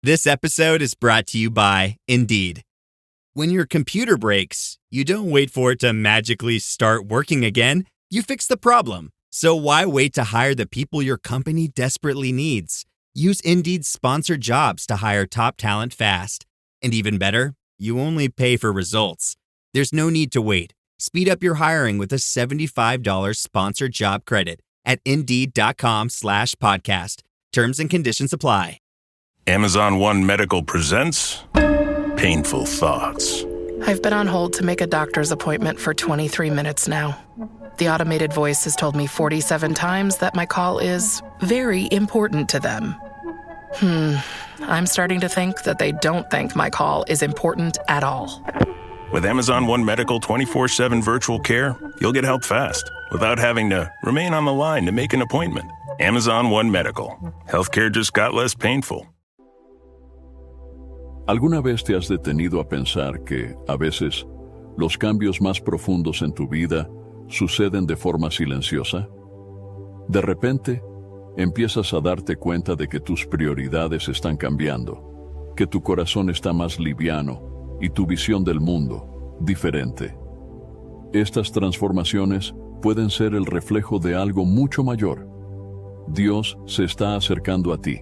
This episode is brought to you by Indeed. When your computer breaks, you don't wait for it to magically start working again. You fix the problem. So why wait to hire the people your company desperately needs? Use Indeed's sponsored jobs to hire top talent fast. And even better, you only pay for results. There's no need to wait. Speed up your hiring with a $75 sponsored job credit at Indeed.com/podcast. Terms and conditions apply. Amazon One Medical presents Painful Thoughts. I've been on hold to make a doctor's appointment for 23 minutes now. The automated voice has told me 47 times that my call is very important to them. I'm starting to think that they don't think my call is important at all. With Amazon One Medical 24/7 virtual care, you'll get help fast without having to remain on the line to make an appointment. Amazon One Medical. Healthcare just got less painful. ¿Alguna vez te has detenido a pensar que, a veces, los cambios más profundos en tu vida suceden de forma silenciosa? De repente, empiezas a darte cuenta de que tus prioridades están cambiando, que tu corazón está más liviano y tu visión del mundo diferente. Estas transformaciones pueden ser el reflejo de algo mucho mayor. Dios se está acercando a ti.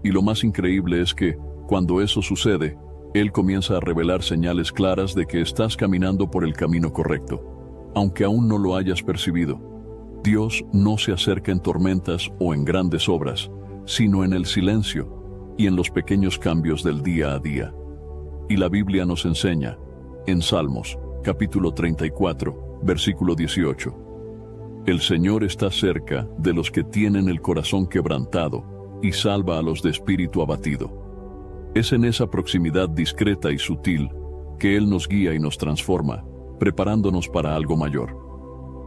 Y lo más increíble es que, cuando eso sucede, Él comienza a revelar señales claras de que estás caminando por el camino correcto, aunque aún no lo hayas percibido. Dios no se acerca en tormentas o en grandes obras, sino en el silencio y en los pequeños cambios del día a día. Y la Biblia nos enseña, en Salmos, capítulo 34, versículo 18, el Señor está cerca de los que tienen el corazón quebrantado y salva a los de espíritu abatido. Es en esa proximidad discreta y sutil que Él nos guía y nos transforma, preparándonos para algo mayor.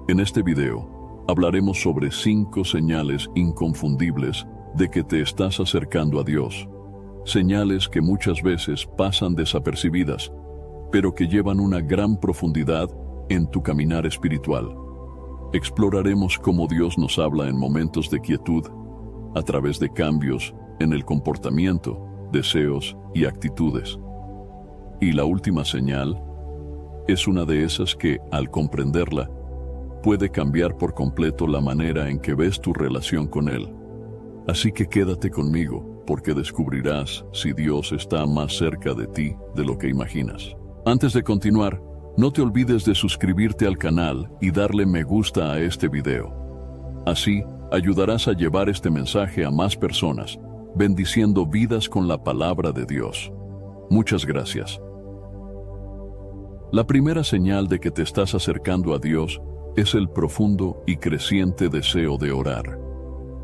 En este video, hablaremos sobre 5 señales inconfundibles de que te estás acercando a Dios. Señales que muchas veces pasan desapercibidas, pero que llevan una gran profundidad en tu caminar espiritual. Exploraremos cómo Dios nos habla en momentos de quietud, a través de cambios en el comportamiento, deseos y actitudes. Y la última señal es una de esas que, al comprenderla, puede cambiar por completo la manera en que ves tu relación con Él. Así que quédate conmigo, porque descubrirás si Dios está más cerca de ti de lo que imaginas. Antes de continuar, no te olvides de suscribirte al canal y darle me gusta a este video. Así, ayudarás a llevar este mensaje a más personas, bendiciendo vidas con la palabra de Dios. Muchas gracias. La primera señal de que te estás acercando a Dios es el profundo y creciente deseo de orar.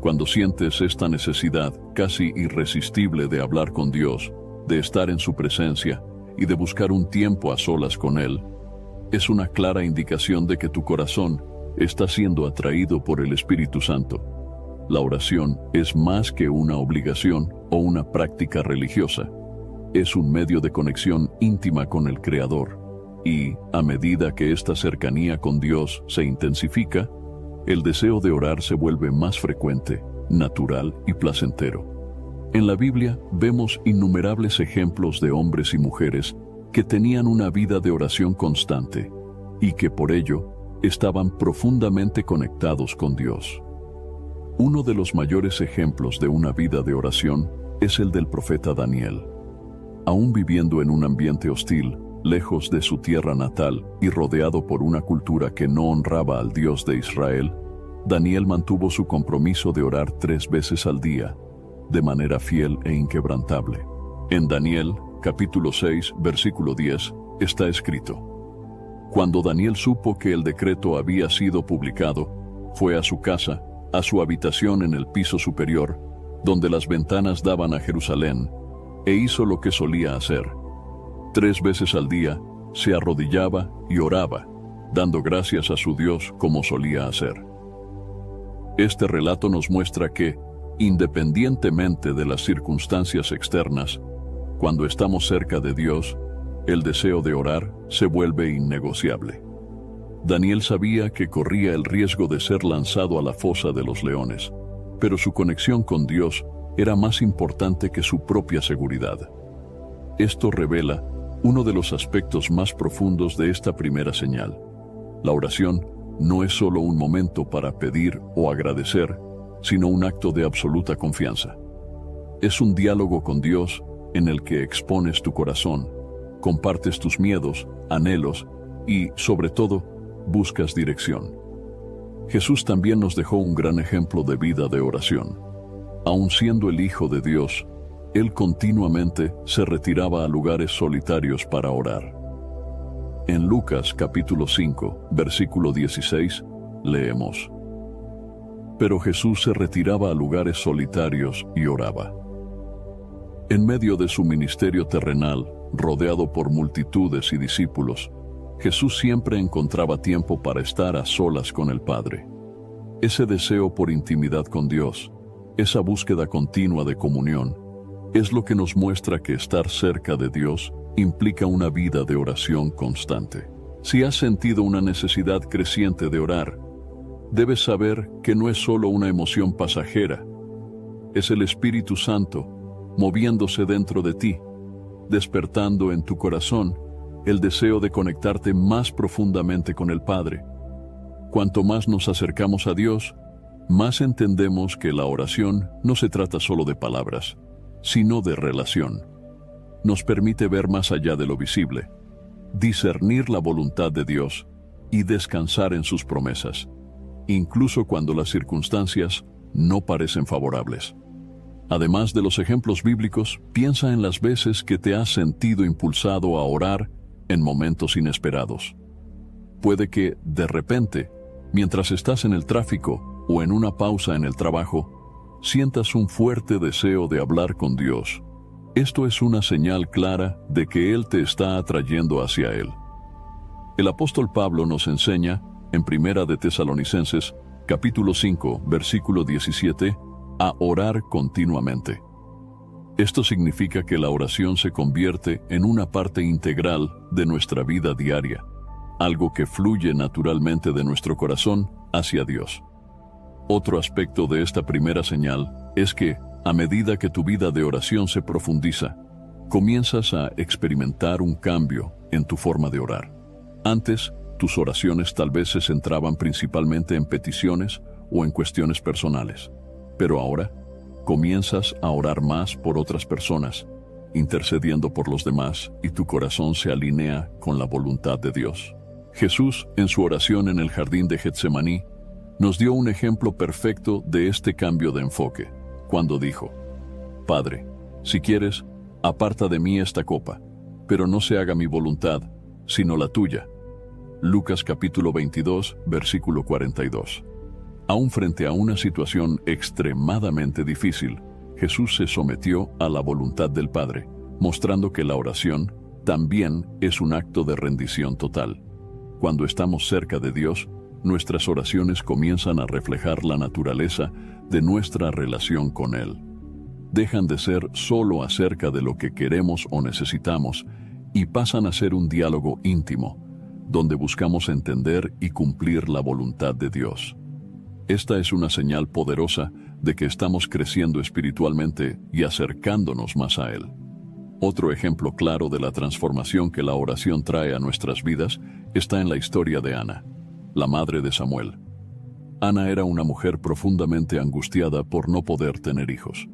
Cuando sientes esta necesidad casi irresistible de hablar con Dios, de estar en su presencia y de buscar un tiempo a solas con Él, es una clara indicación de que tu corazón está siendo atraído por el Espíritu Santo. La oración es más que una obligación o una práctica religiosa. Es un medio de conexión íntima con el Creador. Y, a medida que esta cercanía con Dios se intensifica, el deseo de orar se vuelve más frecuente, natural y placentero. En la Biblia vemos innumerables ejemplos de hombres y mujeres que tenían una vida de oración constante y que por ello estaban profundamente conectados con Dios. Uno de los mayores ejemplos de una vida de oración es el del profeta Daniel. Aún viviendo en un ambiente hostil, lejos de su tierra natal y rodeado por una cultura que no honraba al Dios de Israel, Daniel mantuvo su compromiso de orar 3 veces al día, de manera fiel e inquebrantable. En Daniel, capítulo 6, versículo 10, está escrito: Cuando Daniel supo que el decreto había sido publicado, fue a su casa, a su habitación en el piso superior, donde las ventanas daban a Jerusalén, e hizo lo que solía hacer. 3 veces al día se arrodillaba y oraba, dando gracias a su Dios como solía hacer. Este relato nos muestra que, independientemente de las circunstancias externas, cuando estamos cerca de Dios, el deseo de orar se vuelve innegociable. Daniel sabía que corría el riesgo de ser lanzado a la fosa de los leones, pero su conexión con Dios era más importante que su propia seguridad. Esto revela uno de los aspectos más profundos de esta primera señal. La oración no es solo un momento para pedir o agradecer, sino un acto de absoluta confianza. Es un diálogo con Dios en el que expones tu corazón, compartes tus miedos, anhelos y, sobre todo, buscas dirección. Jesús también nos dejó un gran ejemplo de vida de oración. Aun siendo el Hijo de Dios, Él continuamente se retiraba a lugares solitarios para orar. En Lucas capítulo 5, versículo 16, leemos: Pero Jesús se retiraba a lugares solitarios y oraba. En medio de su ministerio terrenal, rodeado por multitudes y discípulos, Jesús siempre encontraba tiempo para estar a solas con el Padre. Ese deseo por intimidad con Dios, esa búsqueda continua de comunión, es lo que nos muestra que estar cerca de Dios implica una vida de oración constante. Si has sentido una necesidad creciente de orar, debes saber que no es solo una emoción pasajera, es el Espíritu Santo moviéndose dentro de ti, despertando en tu corazón el deseo de conectarte más profundamente con el Padre. Cuanto más nos acercamos a Dios, más entendemos que la oración no se trata solo de palabras, sino de relación. Nos permite ver más allá de lo visible, discernir la voluntad de Dios y descansar en sus promesas, incluso cuando las circunstancias no parecen favorables. Además de los ejemplos bíblicos, piensa en las veces que te has sentido impulsado a orar en momentos inesperados. Puede que, de repente, mientras estás en el tráfico o en una pausa en el trabajo, sientas un fuerte deseo de hablar con Dios. Esto es una señal clara de que Él te está atrayendo hacia Él. El apóstol Pablo nos enseña, en Primera de Tesalonicenses, capítulo 5, versículo 17, a orar continuamente. Esto significa que la oración se convierte en una parte integral de nuestra vida diaria, algo que fluye naturalmente de nuestro corazón hacia Dios. Otro aspecto de esta primera señal es que, a medida que tu vida de oración se profundiza, comienzas a experimentar un cambio en tu forma de orar. Antes, tus oraciones tal vez se centraban principalmente en peticiones o en cuestiones personales, pero ahora comienzas a orar más por otras personas, intercediendo por los demás, y tu corazón se alinea con la voluntad de Dios. Jesús, en su oración en el jardín de Getsemaní, nos dio un ejemplo perfecto de este cambio de enfoque, cuando dijo: Padre, si quieres, aparta de mí esta copa, pero no se haga mi voluntad, sino la tuya. Lucas capítulo 22, versículo 42. Aún frente a una situación extremadamente difícil, Jesús se sometió a la voluntad del Padre, mostrando que la oración también es un acto de rendición total. Cuando estamos cerca de Dios, nuestras oraciones comienzan a reflejar la naturaleza de nuestra relación con Él. Dejan de ser solo acerca de lo que queremos o necesitamos y pasan a ser un diálogo íntimo, donde buscamos entender y cumplir la voluntad de Dios. Esta es una señal poderosa de que estamos creciendo espiritualmente y acercándonos más a Él. Otro ejemplo claro de la transformación que la oración trae a nuestras vidas está en la historia de Ana, la madre de Samuel. Ana era una mujer profundamente angustiada por no poder tener hijos.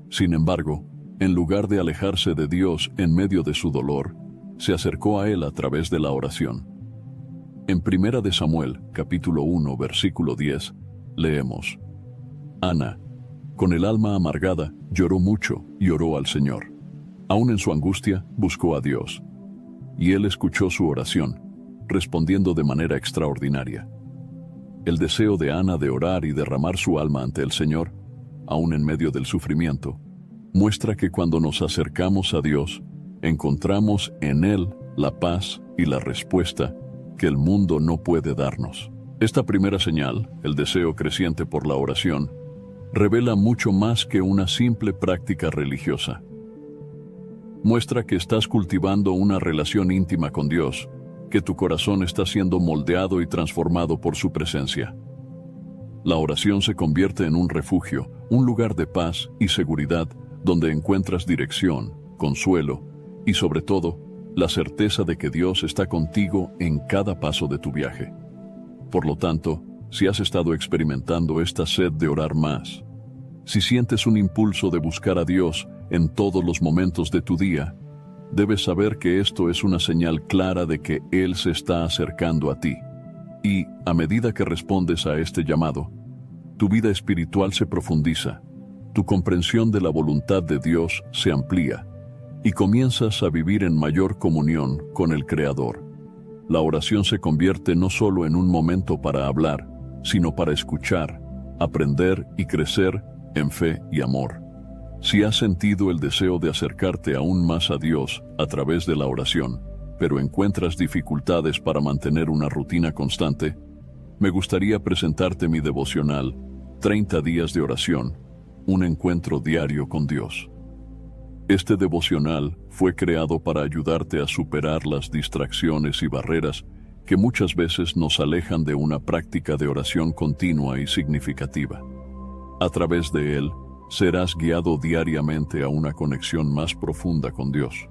Sin embargo, en lugar de alejarse de Dios en medio de su dolor, se acercó a Él a través de la oración. En Primera de Samuel, capítulo 1, versículo 10, leemos: Ana, con el alma amargada, lloró mucho y oró al Señor. Aún en su angustia, buscó a Dios. Y Él escuchó su oración, respondiendo de manera extraordinaria. El deseo de Ana de orar y derramar su alma ante el Señor, aún en medio del sufrimiento, muestra que cuando nos acercamos a Dios, encontramos en Él la paz y la respuesta que el mundo no puede darnos. Esta primera señal, el deseo creciente por la oración, revela mucho más que una simple práctica religiosa. Muestra que estás cultivando una relación íntima con Dios, que tu corazón está siendo moldeado y transformado por su presencia. La oración se convierte en un refugio, un lugar de paz y seguridad donde encuentras dirección, consuelo y, sobre todo, la certeza de que Dios está contigo en cada paso de tu viaje. Por lo tanto, si has estado experimentando esta sed de orar más, si sientes un impulso de buscar a Dios en todos los momentos de tu día, debes saber que esto es una señal clara de que Él se está acercando a ti. Y, a medida que respondes a este llamado, tu vida espiritual se profundiza, tu comprensión de la voluntad de Dios se amplía y comienzas a vivir en mayor comunión con el Creador. La oración se convierte no solo en un momento para hablar, sino para escuchar, aprender y crecer en fe y amor. Si has sentido el deseo de acercarte aún más a Dios a través de la oración, pero encuentras dificultades para mantener una rutina constante, me gustaría presentarte mi devocional 30 días de oración, un encuentro diario con Dios. Este devocional fue creado para ayudarte a superar las distracciones y barreras que muchas veces nos alejan de una práctica de oración continua y significativa. A través de él, serás guiado diariamente a una conexión más profunda con Dios,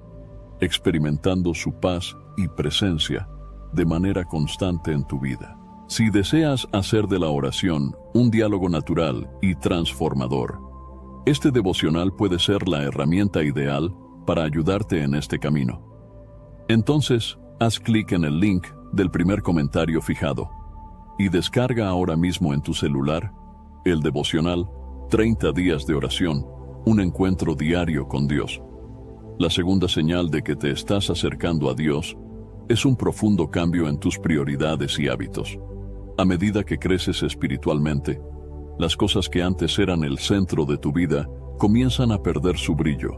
experimentando su paz y presencia de manera constante en tu vida. Si deseas hacer de la oración un diálogo natural y transformador, este devocional puede ser la herramienta ideal para ayudarte en este camino. Entonces, haz clic en el link del primer comentario fijado y descarga ahora mismo en tu celular el devocional 30 días de oración, un encuentro diario con Dios. La segunda señal de que te estás acercando a Dios es un profundo cambio en tus prioridades y hábitos. A medida que creces espiritualmente, las cosas que antes eran el centro de tu vida comienzan a perder su brillo,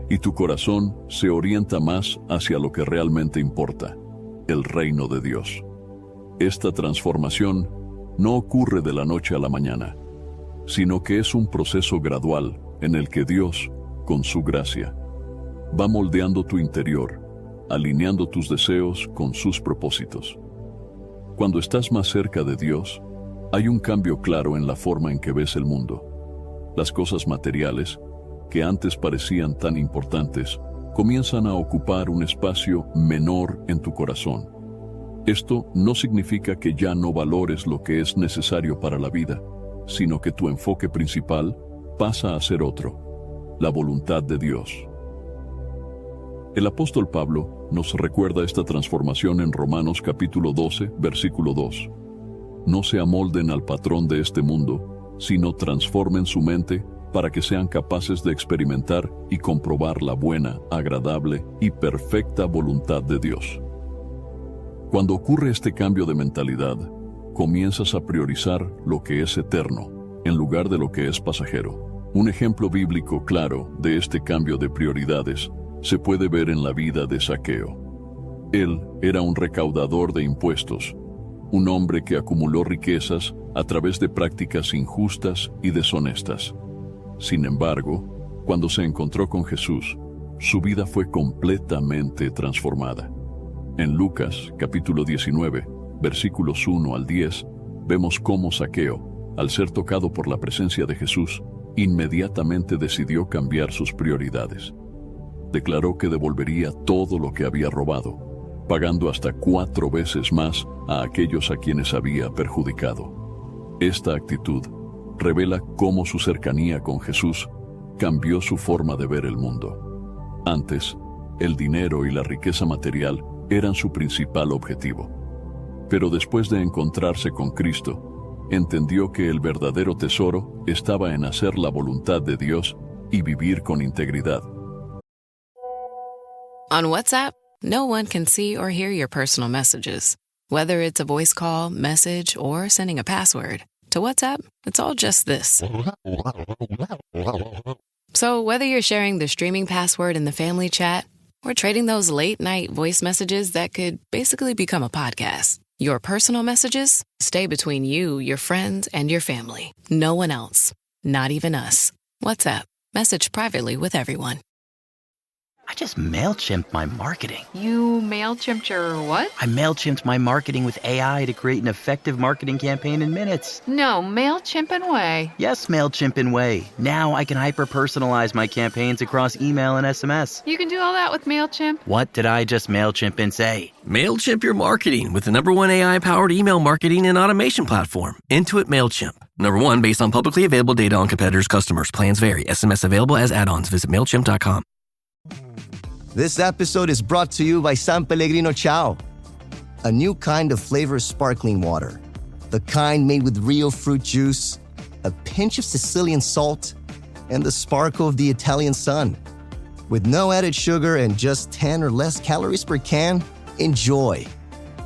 y tu corazón se orienta más hacia lo que realmente importa, el reino de Dios. Esta transformación no ocurre de la noche a la mañana, sino que es un proceso gradual en el que Dios, con su gracia, va moldeando tu interior, alineando tus deseos con sus propósitos. Cuando estás más cerca de Dios, hay un cambio claro en la forma en que ves el mundo. Las cosas materiales, que antes parecían tan importantes, comienzan a ocupar un espacio menor en tu corazón. Esto no significa que ya no valores lo que es necesario para la vida, sino que tu enfoque principal pasa a ser otro, la voluntad de Dios. El apóstol Pablo nos recuerda esta transformación en Romanos capítulo 12, versículo 2. No se amolden al patrón de este mundo, sino transformen su mente para que sean capaces de experimentar y comprobar la buena, agradable y perfecta voluntad de Dios. Cuando ocurre este cambio de mentalidad, comienzas a priorizar lo que es eterno, en lugar de lo que es pasajero. Un ejemplo bíblico claro de este cambio de prioridades se puede ver en la vida de Zaqueo. Él era un recaudador de impuestos, un hombre que acumuló riquezas a través de prácticas injustas y deshonestas. Sin embargo, cuando se encontró con Jesús, su vida fue completamente transformada. En Lucas, capítulo 19, versículos 1 al 10, vemos cómo Zaqueo, al ser tocado por la presencia de Jesús, inmediatamente decidió cambiar sus prioridades. Declaró que devolvería todo lo que había robado, pagando hasta 4 veces más a aquellos a quienes había perjudicado. Esta actitud revela cómo su cercanía con Jesús cambió su forma de ver el mundo. Antes, el dinero y la riqueza material eran su principal objetivo. Pero después de encontrarse con Cristo, entendió que el verdadero tesoro estaba en hacer la voluntad de Dios y vivir con integridad. On WhatsApp, no one can see or hear your personal messages. Whether it's a voice call, message, or sending a password. To WhatsApp, it's all just this. So whether you're sharing the streaming password in the family chat or trading those late-night voice messages that could basically become a podcast, your personal messages stay between you, your friends, and your family. No one else. Not even us. WhatsApp. Message privately with everyone. I just MailChimped my marketing. You MailChimped your what? I MailChimped my marketing with AI to create an effective marketing campaign in minutes. No, MailChimp and Way. Yes, MailChimp and Way. Now I can hyper-personalize my campaigns across email and SMS. You can do all that with MailChimp? What did I just MailChimp and say? MailChimp your marketing with the #1 AI-powered email marketing and automation platform, Intuit MailChimp. #1 based on publicly available data on competitors' customers. Plans vary. SMS available as add-ons. Visit MailChimp.com. This episode is brought to you by San Pellegrino Ciao, a new kind of flavored sparkling water. The kind made with real fruit juice, a pinch of Sicilian salt, and the sparkle of the Italian sun. With no added sugar and just 10 or less calories per can, enjoy.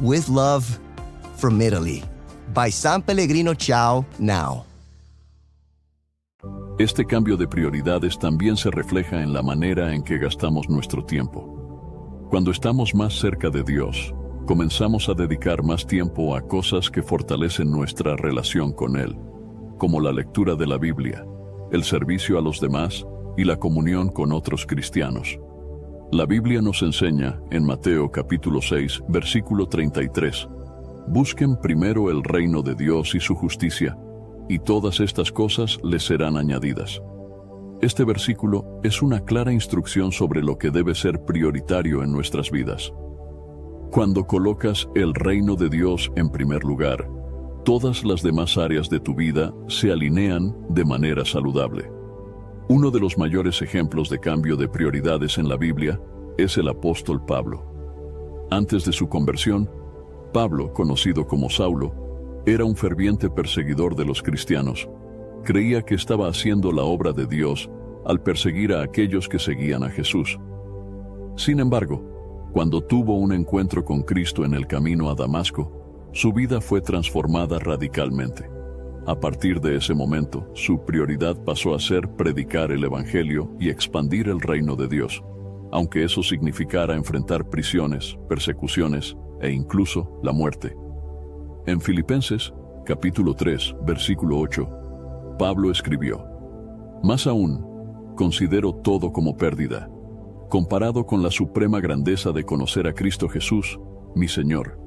With love, from Italy. By San Pellegrino Ciao now. Este cambio de prioridades también se refleja en la manera en que gastamos nuestro tiempo. Cuando estamos más cerca de Dios, comenzamos a dedicar más tiempo a cosas que fortalecen nuestra relación con Él, como la lectura de la Biblia, el servicio a los demás y la comunión con otros cristianos. La Biblia nos enseña, en Mateo capítulo 6, versículo 33, «Busquen primero el reino de Dios y su justicia, y todas estas cosas les serán añadidas». Este versículo es una clara instrucción sobre lo que debe ser prioritario en nuestras vidas. Cuando colocas el reino de Dios en primer lugar, todas las demás áreas de tu vida se alinean de manera saludable. Uno de los mayores ejemplos de cambio de prioridades en la Biblia es el apóstol Pablo. Antes de su conversión, Pablo, conocido como Saulo, era un ferviente perseguidor de los cristianos. Creía que estaba haciendo la obra de Dios al perseguir a aquellos que seguían a Jesús. Sin embargo, cuando tuvo un encuentro con Cristo en el camino a Damasco, su vida fue transformada radicalmente. A partir de ese momento, su prioridad pasó a ser predicar el Evangelio y expandir el reino de Dios, aunque eso significara enfrentar prisiones, persecuciones e incluso la muerte. En Filipenses, capítulo 3, versículo 8, Pablo escribió: «Más aún, considero todo como pérdida, comparado con la suprema grandeza de conocer a Cristo Jesús, mi Señor,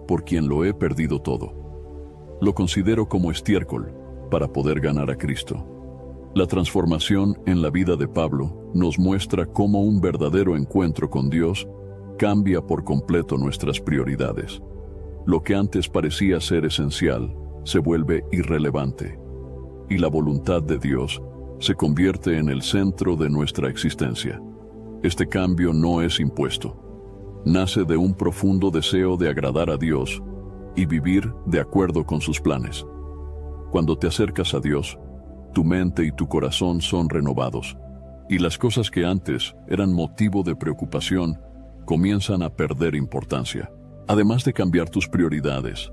por quien lo he perdido todo. Lo considero como estiércol para poder ganar a Cristo». La transformación en la vida de Pablo nos muestra cómo un verdadero encuentro con Dios cambia por completo nuestras prioridades. Lo que antes parecía ser esencial se vuelve irrelevante, y la voluntad de Dios se convierte en el centro de nuestra existencia. Este cambio no es impuesto. Nace de un profundo deseo de agradar a Dios y vivir de acuerdo con sus planes. Cuando te acercas a Dios, tu mente y tu corazón son renovados, y las cosas que antes eran motivo de preocupación comienzan a perder importancia. Además de cambiar tus prioridades,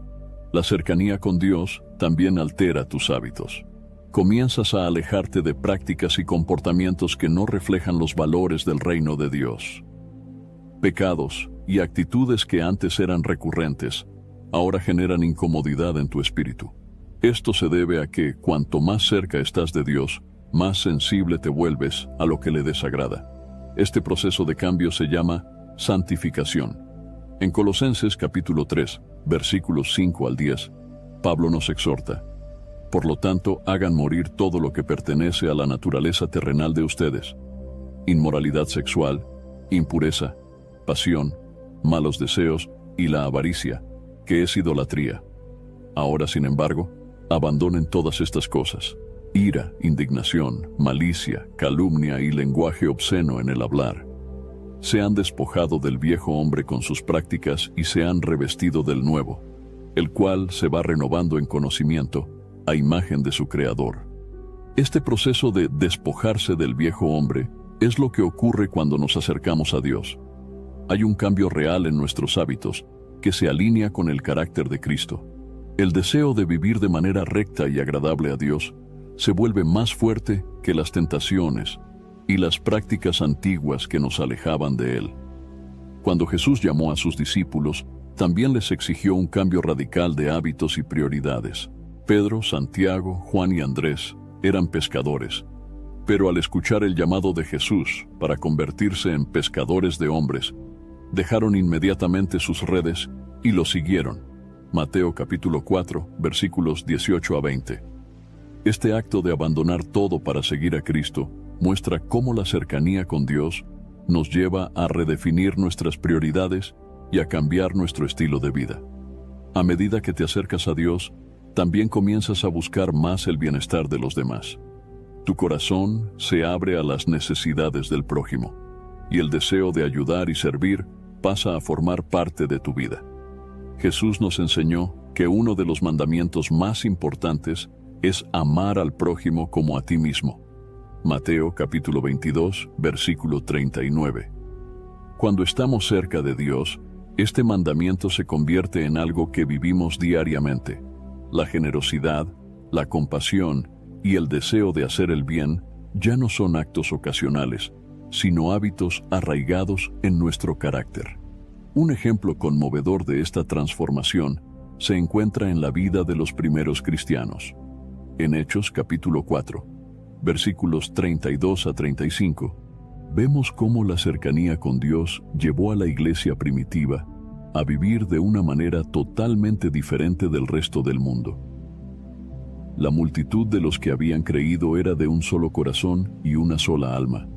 la cercanía con Dios también altera tus hábitos. Comienzas a alejarte de prácticas y comportamientos que no reflejan los valores del reino de Dios. Pecados y actitudes que antes eran recurrentes, ahora generan incomodidad en tu espíritu. Esto se debe a que, cuanto más cerca estás de Dios, más sensible te vuelves a lo que le desagrada. Este proceso de cambio se llama santificación. En Colosenses capítulo 3, versículos 5 al 10, Pablo nos exhorta: «Por lo tanto, hagan morir todo lo que pertenece a la naturaleza terrenal de ustedes: inmoralidad sexual, impureza, pasión, malos deseos y la avaricia, que es idolatría. Ahora, sin embargo, abandonen todas estas cosas: ira, indignación, malicia, calumnia y lenguaje obsceno en el hablar. Se han despojado del viejo hombre con sus prácticas y se han revestido del nuevo, el cual se va renovando en conocimiento a imagen de su Creador». Este proceso de despojarse del viejo hombre es lo que ocurre cuando nos acercamos a Dios. Hay un cambio real en nuestros hábitos que se alinea con el carácter de Cristo. El deseo de vivir de manera recta y agradable a Dios se vuelve más fuerte que las tentaciones y las prácticas antiguas que nos alejaban de Él. Cuando Jesús llamó a sus discípulos, también les exigió un cambio radical de hábitos y prioridades. Pedro, Santiago, Juan y Andrés eran pescadores. Pero al escuchar el llamado de Jesús para convertirse en pescadores de hombres, dejaron inmediatamente sus redes y lo siguieron. Mateo capítulo 4, versículos 18 a 20. Este acto de abandonar todo para seguir a Cristo muestra cómo la cercanía con Dios nos lleva a redefinir nuestras prioridades y a cambiar nuestro estilo de vida. A medida que te acercas a Dios, también comienzas a buscar más el bienestar de los demás. Tu corazón se abre a las necesidades del prójimo, y el deseo de ayudar y servir pasa a formar parte de tu vida. Jesús nos enseñó que uno de los mandamientos más importantes es amar al prójimo como a ti mismo. Mateo capítulo 22, versículo 39. Cuando estamos cerca de Dios, este mandamiento se convierte en algo que vivimos diariamente. La generosidad, la compasión y el deseo de hacer el bien ya no son actos ocasionales, sino hábitos arraigados en nuestro carácter. Un ejemplo conmovedor de esta transformación se encuentra en la vida de los primeros cristianos. En Hechos capítulo 4, versículos 32 a 35, vemos cómo la cercanía con Dios llevó a la iglesia primitiva a vivir de una manera totalmente diferente del resto del mundo. La multitud de los que habían creído era de un solo corazón y una sola alma.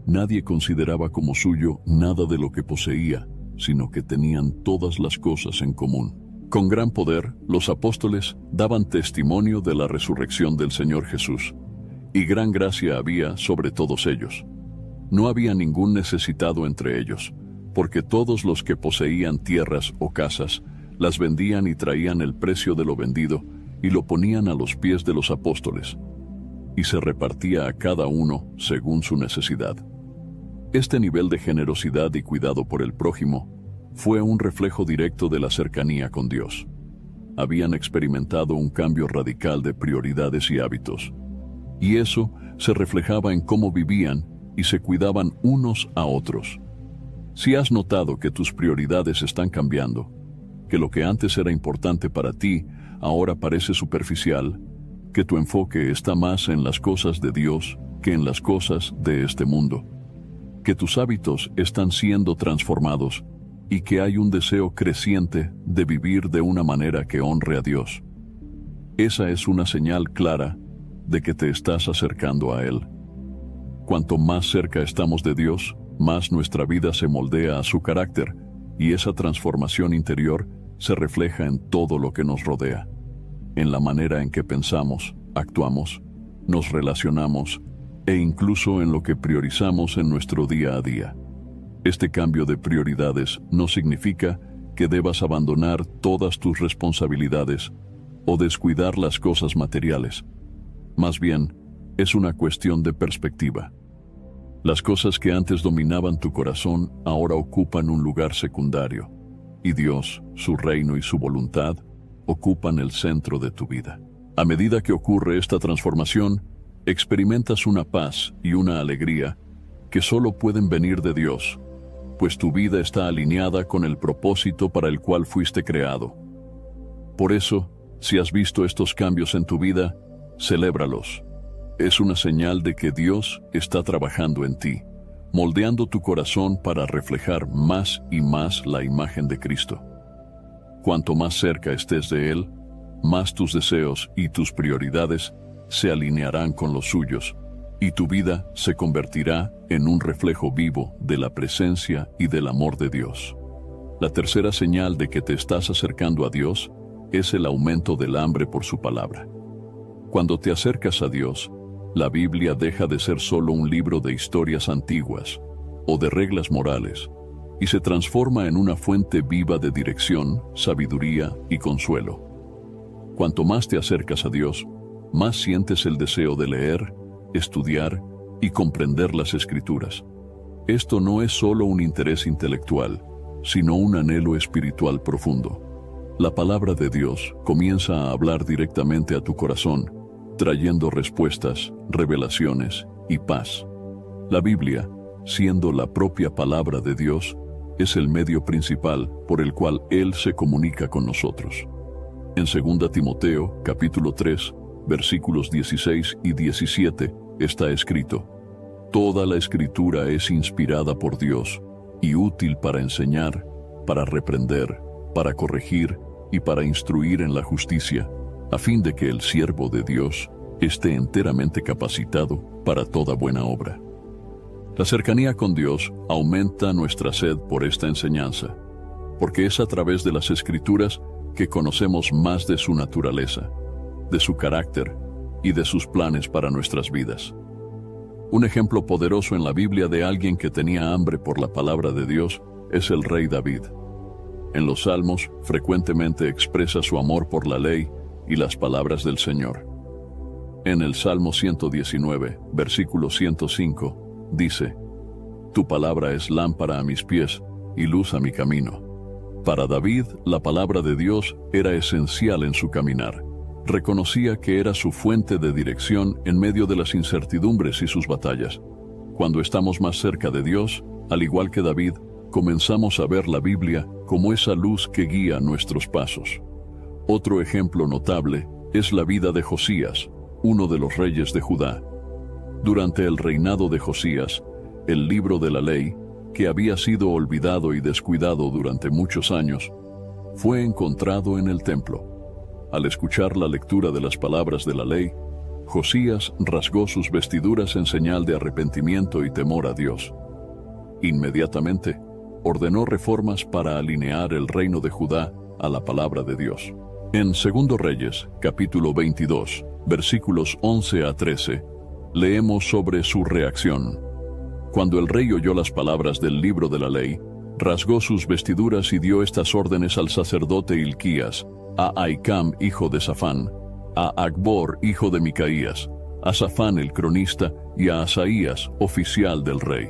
Nadie consideraba como suyo nada de lo que poseía, sino que tenían todas las cosas en común. Con gran poder, los apóstoles daban testimonio de la resurrección del Señor Jesús, y gran gracia había sobre todos ellos. No había ningún necesitado entre ellos, porque todos los que poseían tierras o casas las vendían y traían el precio de lo vendido y lo ponían a los pies de los apóstoles, y se repartía a cada uno según su necesidad. Este nivel de generosidad y cuidado por el prójimo fue un reflejo directo de la cercanía con Dios. Habían experimentado un cambio radical de prioridades y hábitos, y eso se reflejaba en cómo vivían y se cuidaban unos a otros. Si has notado que tus prioridades están cambiando, que lo que antes era importante para ti ahora parece superficial, que tu enfoque está más en las cosas de Dios que en las cosas de este mundo, que tus hábitos están siendo transformados y que hay un deseo creciente de vivir de una manera que honre a Dios. Esa es una señal clara de que te estás acercando a Él. Cuanto más cerca estamos de Dios, más nuestra vida se moldea a su carácter, y esa transformación interior se refleja en todo lo que nos rodea, en la manera en que pensamos, actuamos, nos relacionamos e incluso en lo que priorizamos en nuestro día a día. Este cambio de prioridades no significa que debas abandonar todas tus responsabilidades o descuidar las cosas materiales. Más bien, es una cuestión de perspectiva. Las cosas que antes dominaban tu corazón ahora ocupan un lugar secundario, y Dios, su reino y su voluntad ocupan el centro de tu vida. A medida que ocurre esta transformación, experimentas una paz y una alegría que solo pueden venir de Dios, pues tu vida está alineada con el propósito para el cual fuiste creado. Por eso, si has visto estos cambios en tu vida, celébralos. Es una señal de que Dios está trabajando en ti, moldeando tu corazón para reflejar más y más la imagen de Cristo. Cuanto más cerca estés de Él, más tus deseos y tus prioridades se alinearán con los suyos, y tu vida se convertirá en un reflejo vivo de la presencia y del amor de Dios. La tercera señal de que te estás acercando a Dios es el aumento del hambre por su palabra. Cuando te acercas a Dios, la Biblia deja de ser solo un libro de historias antiguas o de reglas morales y se transforma en una fuente viva de dirección, sabiduría y consuelo. Cuanto más te acercas a Dios, más sientes el deseo de leer, estudiar y comprender las Escrituras. Esto no es solo un interés intelectual, sino un anhelo espiritual profundo. La palabra de Dios comienza a hablar directamente a tu corazón, trayendo respuestas, revelaciones y paz. La Biblia, siendo la propia palabra de Dios, es el medio principal por el cual Él se comunica con nosotros. En 2 Timoteo, capítulo 3, versículos 16 y 17, está escrito: toda la Escritura es inspirada por Dios y útil para enseñar, para reprender, para corregir y para instruir en la justicia, a fin de que el siervo de Dios esté enteramente capacitado para toda buena obra. La cercanía con Dios aumenta nuestra sed por esta enseñanza, porque es a través de las Escrituras que conocemos más de su naturaleza, de su carácter y de sus planes para nuestras vidas. Un ejemplo poderoso en la Biblia de alguien que tenía hambre por la palabra de Dios es el rey David. En los Salmos frecuentemente expresa su amor por la ley y las palabras del Señor. En el Salmo 119, versículo 105, dice: Tu palabra es lámpara a mis pies y luz a mi camino. Para David, la palabra de Dios era esencial en su caminar. Reconocía que era su fuente de dirección en medio de las incertidumbres y sus batallas. Cuando estamos más cerca de Dios, al igual que David, comenzamos a ver la Biblia como esa luz que guía nuestros pasos. Otro ejemplo notable es la vida de Josías, uno de los reyes de Judá. Durante el reinado de Josías, el libro de la ley, que había sido olvidado y descuidado durante muchos años, fue encontrado en el templo. Al escuchar la lectura de las palabras de la ley, Josías rasgó sus vestiduras en señal de arrepentimiento y temor a Dios. Inmediatamente, ordenó reformas para alinear el reino de Judá a la palabra de Dios. En 2 Reyes, capítulo 22, versículos 11 a 13, leemos sobre su reacción. Cuando el rey oyó las palabras del libro de la ley, rasgó sus vestiduras y dio estas órdenes al sacerdote Hilquías, a Ahicam, hijo de Safán, a Acbor, hijo de Micaías, a Safán el cronista y a Asaías, oficial del rey.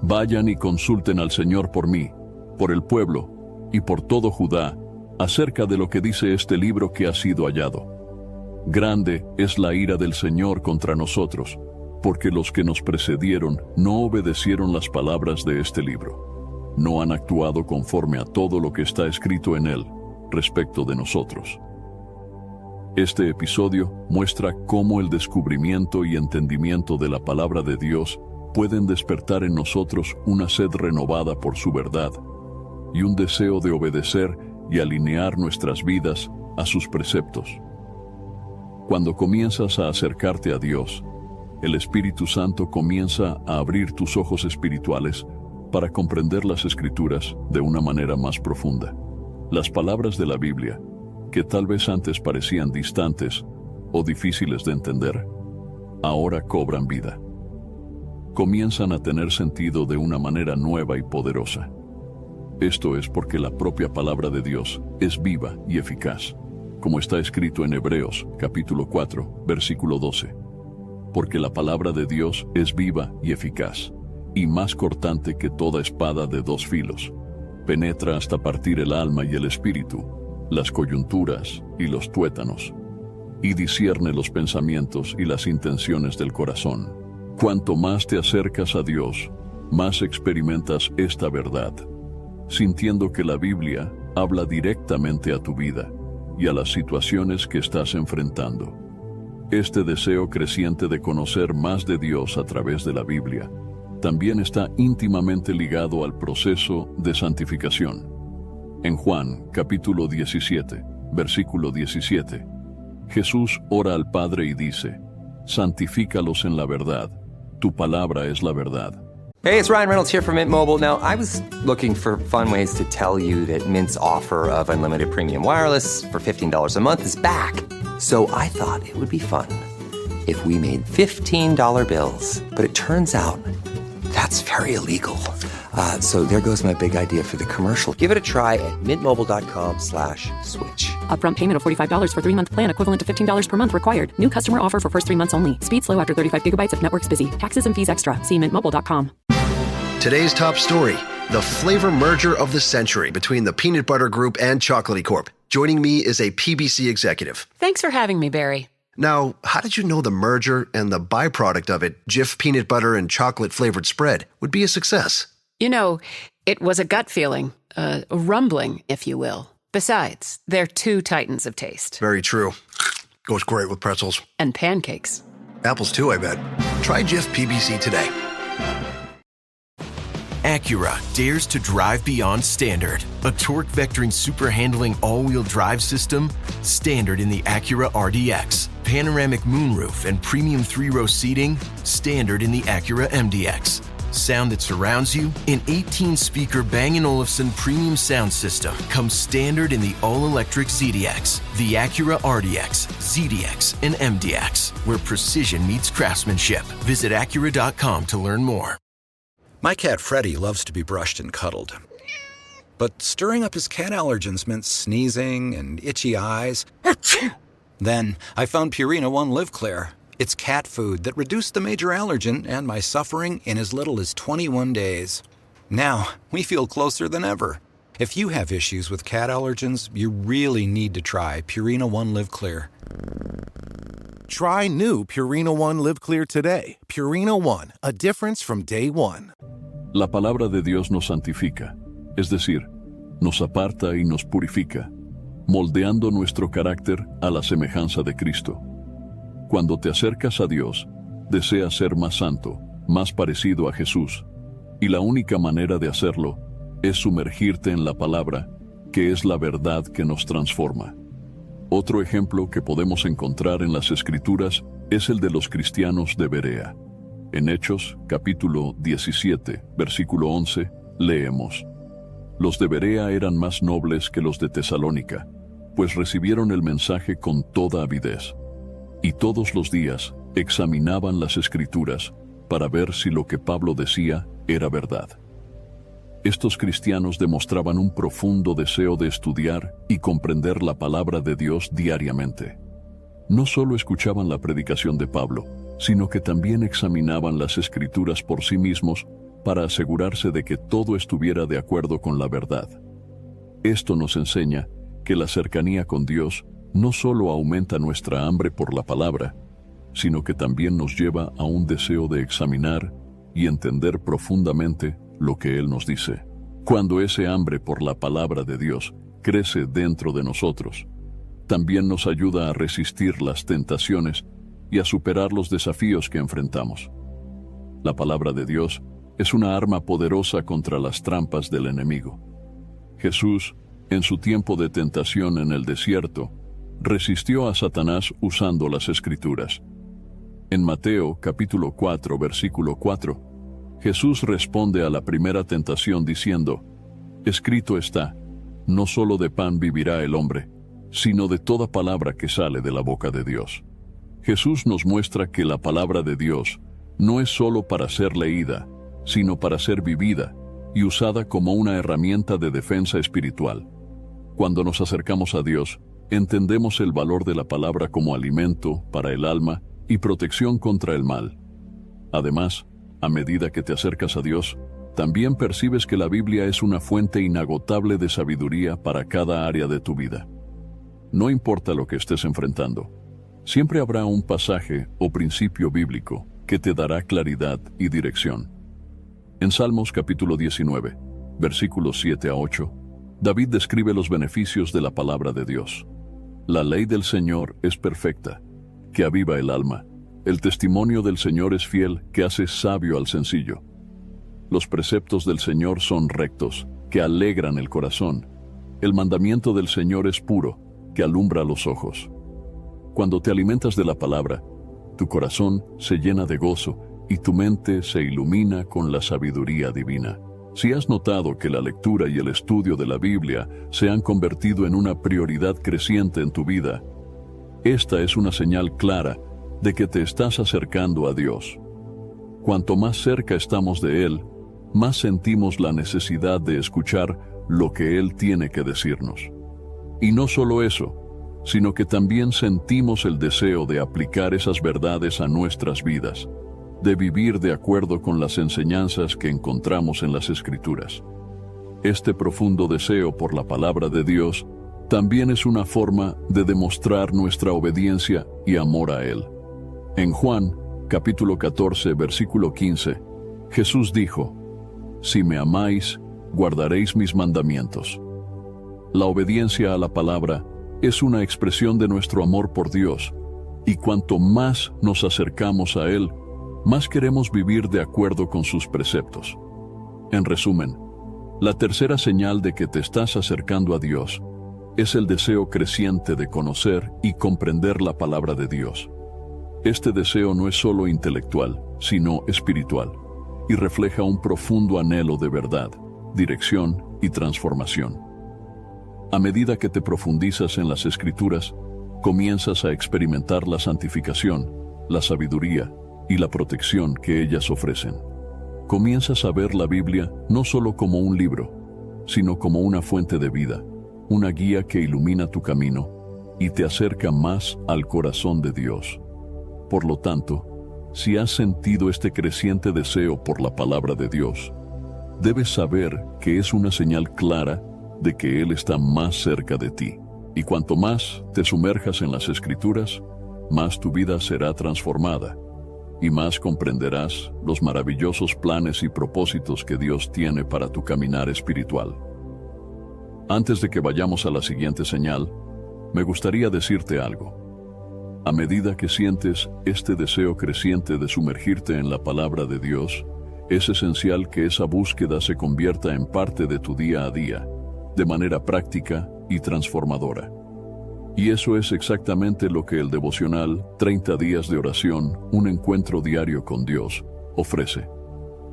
Vayan y consulten al Señor por mí, por el pueblo y por todo Judá, acerca de lo que dice este libro que ha sido hallado. Grande es la ira del Señor contra nosotros, porque los que nos precedieron no obedecieron las palabras de este libro. No han actuado conforme a todo lo que está escrito en él, respecto de nosotros. Este episodio muestra cómo el descubrimiento y entendimiento de la palabra de Dios pueden despertar en nosotros una sed renovada por su verdad y un deseo de obedecer y alinear nuestras vidas a sus preceptos. Cuando comienzas a acercarte a Dios, el Espíritu Santo comienza a abrir tus ojos espirituales para comprender las Escrituras de una manera más profunda. Las palabras de la Biblia, que tal vez antes parecían distantes o difíciles de entender, ahora cobran vida. Comienzan a tener sentido de una manera nueva y poderosa. Esto es porque la propia palabra de Dios es viva y eficaz, como está escrito en Hebreos, capítulo 4, versículo 12. Porque la palabra de Dios es viva y eficaz, y más cortante que toda espada de dos filos. Penetra hasta partir el alma y el espíritu, las coyunturas y los tuétanos, y discierne los pensamientos y las intenciones del corazón. Cuanto más te acercas a Dios, más experimentas esta verdad, sintiendo que la Biblia habla directamente a tu vida y a las situaciones que estás enfrentando. Este deseo creciente de conocer más de Dios a través de la Biblia también está íntimamente ligado al proceso de santificación. En Juan, capítulo 17, versículo 17, Jesús ora al Padre y dice: santifícalos en la verdad, tu palabra es la verdad. Hey, it's Ryan Reynolds here from Mint Mobile. Now, I was looking for fun ways to tell you that Mint's offer of unlimited premium wireless for $15 a month is back. So I thought it would be fun if we made $15 bills. But it turns out that's very illegal. So there goes my big idea for the commercial. Give it a try at mintmobile.com/switch. Upfront payment of $45 for 3-month plan equivalent to $15 per month required. New customer offer for first 3 months only. Speed slow after 35 gigabytes if network's busy. Taxes and fees extra. See mintmobile.com. Today's top story: the flavor merger of the century between the Peanut Butter Group and Chocolatey Corp. Joining me is a PBC executive. Thanks for having me, Barry. Now, how did you know the merger and the byproduct of it, Jif peanut butter and chocolate flavored spread, would be a success? You know, it was a gut feeling, a rumbling, if you will. Besides, they're two titans of taste. Very true. Goes great with pretzels. And pancakes. Apples too, I bet. Try Jif PBC today. Acura dares to drive beyond standard. A torque vectoring super handling all-wheel drive system, standard in the Acura RDX. Panoramic moonroof and premium 3-row seating, standard in the Acura MDX. Sound that surrounds you, an 18-speaker Bang & Olufsen premium sound system comes standard in the all-electric ZDX, the Acura RDX, ZDX, and MDX, where precision meets craftsmanship. Visit Acura.com to learn more. My cat Freddie loves to be brushed and cuddled. But stirring up his cat allergens meant sneezing and itchy eyes. Then I found Purina One Live Clear. It's cat food that reduced the major allergen and my suffering in as little as 21 days. Now, we feel closer than ever. If you have issues with cat allergens, you really need to try Purina One Live Clear. Try new Purina One Live Clear today. Purina One, a difference from day one. La palabra de Dios nos santifica, es decir, nos aparta y nos purifica, moldeando nuestro carácter a la semejanza de Cristo. Cuando te acercas a Dios, deseas ser más santo, más parecido a Jesús, y la única manera de hacerlo es sumergirte en la palabra, que es la verdad que nos transforma. Otro ejemplo que podemos encontrar en las Escrituras es el de los cristianos de Berea. En Hechos, capítulo 17, versículo 11, leemos: Los de Berea eran más nobles que los de Tesalónica, pues recibieron el mensaje con toda avidez. Y todos los días examinaban las Escrituras para ver si lo que Pablo decía era verdad. Estos cristianos demostraban un profundo deseo de estudiar y comprender la palabra de Dios diariamente. No solo escuchaban la predicación de Pablo, sino que también examinaban las Escrituras por sí mismos para asegurarse de que todo estuviera de acuerdo con la verdad. Esto nos enseña que la cercanía con Dios no solo aumenta nuestra hambre por la palabra, sino que también nos lleva a un deseo de examinar y entender profundamente lo que Él nos dice. Cuando ese hambre por la palabra de Dios crece dentro de nosotros, también nos ayuda a resistir las tentaciones y a superar los desafíos que enfrentamos. La palabra de Dios es una arma poderosa contra las trampas del enemigo. Jesús, en su tiempo de tentación en el desierto, resistió a Satanás usando las Escrituras. En Mateo capítulo 4, versículo 4, Jesús responde a la primera tentación diciendo: Escrito está, no solo de pan vivirá el hombre, sino de toda palabra que sale de la boca de Dios. Jesús nos muestra que la palabra de Dios no es solo para ser leída, sino para ser vivida y usada como una herramienta de defensa espiritual. Cuando nos acercamos a Dios, entendemos el valor de la palabra como alimento para el alma y protección contra el mal. Además, a medida que te acercas a Dios, también percibes que la Biblia es una fuente inagotable de sabiduría para cada área de tu vida. No importa lo que estés enfrentando, siempre habrá un pasaje o principio bíblico que te dará claridad y dirección. En Salmos capítulo 19, versículos 7 a 8, David describe los beneficios de la palabra de Dios. La ley del Señor es perfecta, que aviva el alma. El testimonio del Señor es fiel, que hace sabio al sencillo. Los preceptos del Señor son rectos, que alegran el corazón. El mandamiento del Señor es puro, que alumbra los ojos. Cuando te alimentas de la palabra, tu corazón se llena de gozo y tu mente se ilumina con la sabiduría divina. Si has notado que la lectura y el estudio de la Biblia se han convertido en una prioridad creciente en tu vida, esta es una señal clara de que te estás acercando a Dios. Cuanto más cerca estamos de Él, más sentimos la necesidad de escuchar lo que Él tiene que decirnos. Y no solo eso, sino que también sentimos el deseo de aplicar esas verdades a nuestras vidas, de vivir de acuerdo con las enseñanzas que encontramos en las Escrituras. Este profundo deseo por la palabra de Dios también es una forma de demostrar nuestra obediencia y amor a Él. En Juan, capítulo 14, versículo 15, Jesús dijo: Si me amáis, guardaréis mis mandamientos. La obediencia a la palabra es una expresión de nuestro amor por Dios, Y cuanto más nos acercamos a Él, más queremos vivir de acuerdo con sus preceptos. En resumen, la tercera señal de que te estás acercando a Dios es el deseo creciente de conocer y comprender la palabra de Dios. Este deseo no es solo intelectual, sino espiritual, y refleja un profundo anhelo de verdad, dirección y transformación. A medida que te profundizas en las Escrituras, comienzas a experimentar la santificación, la sabiduría y la protección que ellas ofrecen. Comienzas a ver la Biblia no solo como un libro, sino como una fuente de vida, una guía que ilumina tu camino y te acerca más al corazón de Dios. Por lo tanto, si has sentido este creciente deseo por la palabra de Dios, debes saber que es una señal clara de que Él está más cerca de ti. Y cuanto más te sumerjas en las Escrituras, más tu vida será transformada y más comprenderás los maravillosos planes y propósitos que Dios tiene para tu caminar espiritual. Antes de que vayamos a la siguiente señal, me gustaría decirte algo. A medida que sientes este deseo creciente de sumergirte en la palabra de Dios, es esencial que esa búsqueda se convierta en parte de tu día a día, de manera práctica y transformadora. Y eso es exactamente lo que el devocional 30 días de oración, un encuentro diario con Dios, ofrece.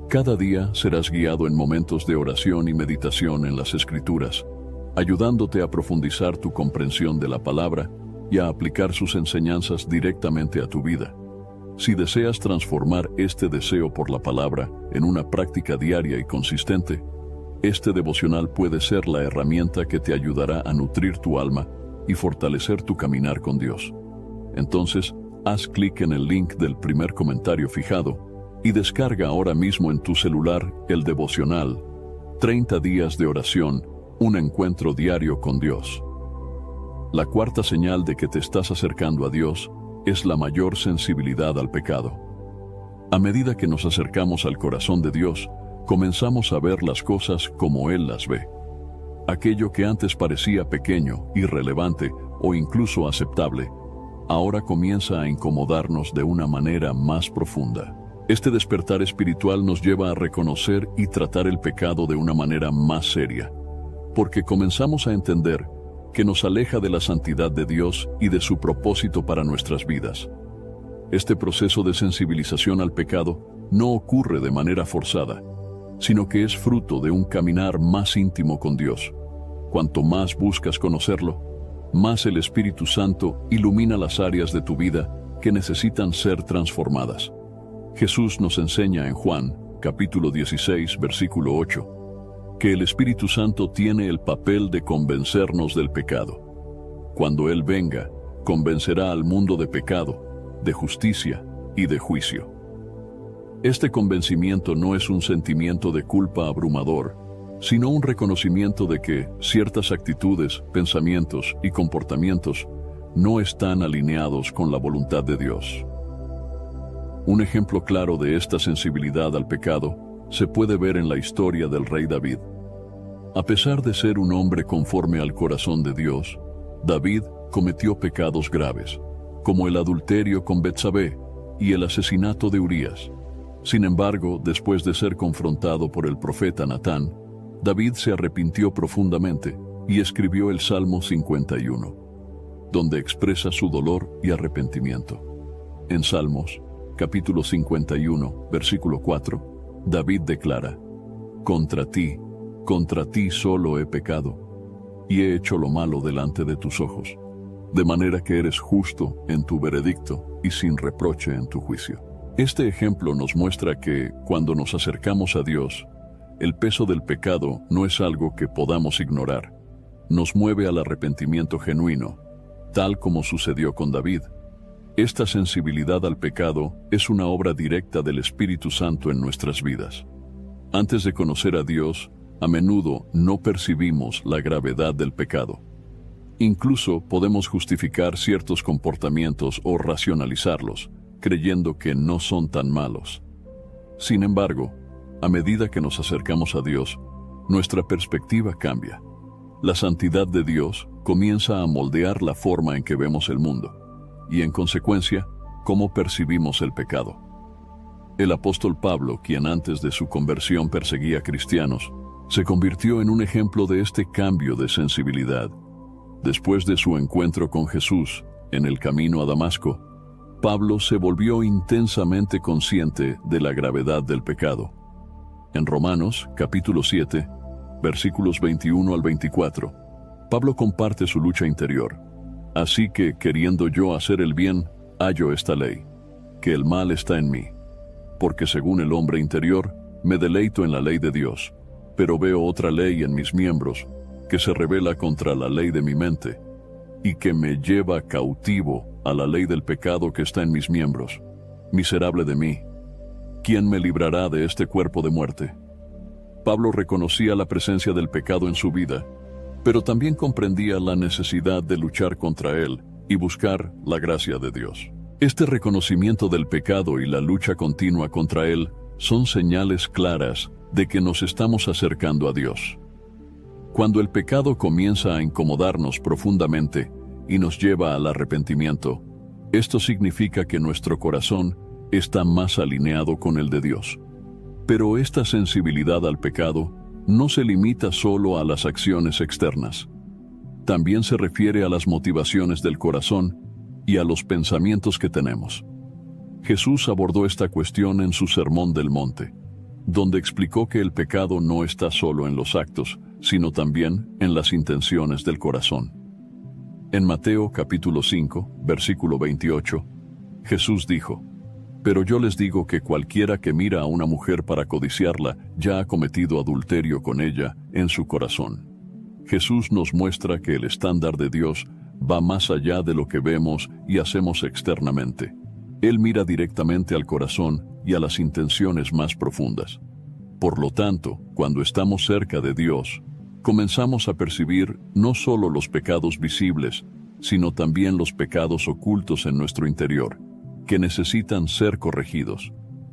Cada día serás guiado en momentos de oración y meditación en las Escrituras, ayudándote a profundizar tu comprensión de la palabra y a aplicar sus enseñanzas directamente a tu vida. Si deseas transformar este deseo por la palabra en una práctica diaria y consistente, este devocional puede ser la herramienta que te ayudará a nutrir tu alma y fortalecer tu caminar con Dios. Entonces, haz clic en el link del primer comentario fijado y descarga ahora mismo en tu celular el devocional 30 días de oración, un encuentro diario con Dios. La cuarta señal de que te estás acercando a Dios es la mayor sensibilidad al pecado. A medida que nos acercamos al corazón de Dios, comenzamos a ver las cosas como Él las ve. Aquello que antes parecía pequeño, irrelevante o incluso aceptable, ahora comienza a incomodarnos de una manera más profunda. Este despertar espiritual nos lleva a reconocer y tratar el pecado de una manera más seria, porque comenzamos a entender que nos aleja de la santidad de Dios y de su propósito para nuestras vidas. Este proceso de sensibilización al pecado no ocurre de manera forzada, sino que es fruto de un caminar más íntimo con Dios. Cuanto más buscas conocerlo, más el Espíritu Santo ilumina las áreas de tu vida que necesitan ser transformadas. Jesús nos enseña en Juan, capítulo 16, versículo 8, que el Espíritu Santo tiene el papel de convencernos del pecado. Cuando Él venga, convencerá al mundo de pecado, de justicia y de juicio. Este convencimiento no es un sentimiento de culpa abrumador, sino un reconocimiento de que ciertas actitudes, pensamientos y comportamientos no están alineados con la voluntad de Dios. Un ejemplo claro de esta sensibilidad al pecado se puede ver en la historia del rey David. A pesar de ser un hombre conforme al corazón de Dios, David cometió pecados graves, como el adulterio con Betsabé y el asesinato de Urías. Sin embargo, después de ser confrontado por el profeta Natán, David se arrepintió profundamente y escribió el Salmo 51, donde expresa su dolor y arrepentimiento. En Salmos, capítulo 51, versículo 4, David declara: contra ti solo he pecado, y he hecho lo malo delante de tus ojos, de manera que eres justo en tu veredicto y sin reproche en tu juicio. Este ejemplo nos muestra que, cuando nos acercamos a Dios, el peso del pecado no es algo que podamos ignorar. Nos mueve al arrepentimiento genuino, tal como sucedió con David. Esta sensibilidad al pecado es una obra directa del Espíritu Santo en nuestras vidas. Antes de conocer a Dios, a menudo no percibimos la gravedad del pecado. Incluso podemos justificar ciertos comportamientos o racionalizarlos, creyendo que no son tan malos. Sin embargo, a medida que nos acercamos a Dios, nuestra perspectiva cambia. La santidad de Dios comienza a moldear la forma en que vemos el mundo. y, en consecuencia, cómo percibimos el pecado. El apóstol Pablo, quien antes de su conversión perseguía a cristianos, se convirtió en un ejemplo de este cambio de sensibilidad. Después de su encuentro con Jesús en el camino a Damasco, Pablo se volvió intensamente consciente de la gravedad del pecado. En Romanos, capítulo 7, versículos 21 al 24, Pablo comparte su lucha interior. Así que, queriendo yo hacer el bien, hallo esta ley, que el mal está en mí. Porque según el hombre interior, me deleito en la ley de Dios, pero veo otra ley en mis miembros, que se rebela contra la ley de mi mente, y que me lleva cautivo a la ley del pecado que está en mis miembros. Miserable de mí, ¿quién me librará de este cuerpo de muerte? Pablo reconocía la presencia del pecado en su vida, pero también comprendía la necesidad de luchar contra él y buscar la gracia de Dios. Este reconocimiento del pecado y la lucha continua contra él son señales claras de que nos estamos acercando a Dios. Cuando el pecado comienza a incomodarnos profundamente y nos lleva al arrepentimiento, esto significa que nuestro corazón está más alineado con el de Dios. Pero esta sensibilidad al pecado no se limita solo a las acciones externas. También se refiere a las motivaciones del corazón y a los pensamientos que tenemos. Jesús abordó esta cuestión en su Sermón del Monte, donde explicó que el pecado no está solo en los actos, sino también en las intenciones del corazón. En Mateo capítulo 5, versículo 28, Jesús dijo: Pero yo les digo que cualquiera que mira a una mujer para codiciarla ya ha cometido adulterio con ella en su corazón. Jesús nos muestra que el estándar de Dios va más allá de lo que vemos y hacemos externamente. Él mira directamente al corazón y a las intenciones más profundas. Por lo tanto, cuando estamos cerca de Dios, comenzamos a percibir no solo los pecados visibles, sino también los pecados ocultos en nuestro interior, que necesitan ser corregidos.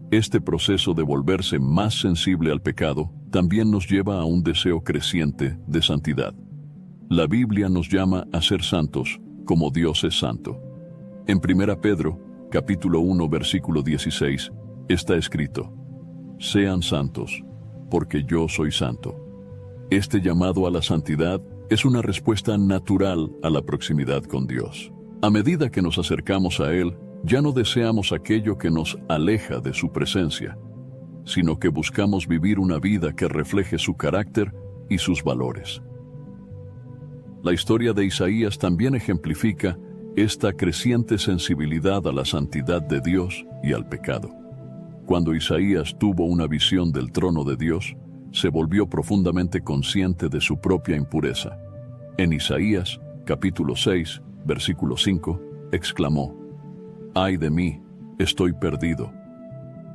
Este proceso de volverse más sensible al pecado también nos lleva a un deseo creciente de santidad. La Biblia nos llama a ser santos como Dios es santo. En 1 Pedro, capítulo 1, versículo 16, está escrito: Sean santos, porque yo soy santo. Este llamado a la santidad es una respuesta natural a la proximidad con Dios. A medida que nos acercamos a Él, ya no deseamos aquello que nos aleja de su presencia, sino que buscamos vivir una vida que refleje su carácter y sus valores. La historia de Isaías también ejemplifica esta creciente sensibilidad a la santidad de Dios y al pecado. Cuando Isaías tuvo una visión del trono de Dios, se volvió profundamente consciente de su propia impureza. En Isaías, capítulo 6, versículo 5, exclamó: «Ay de mí, estoy perdido,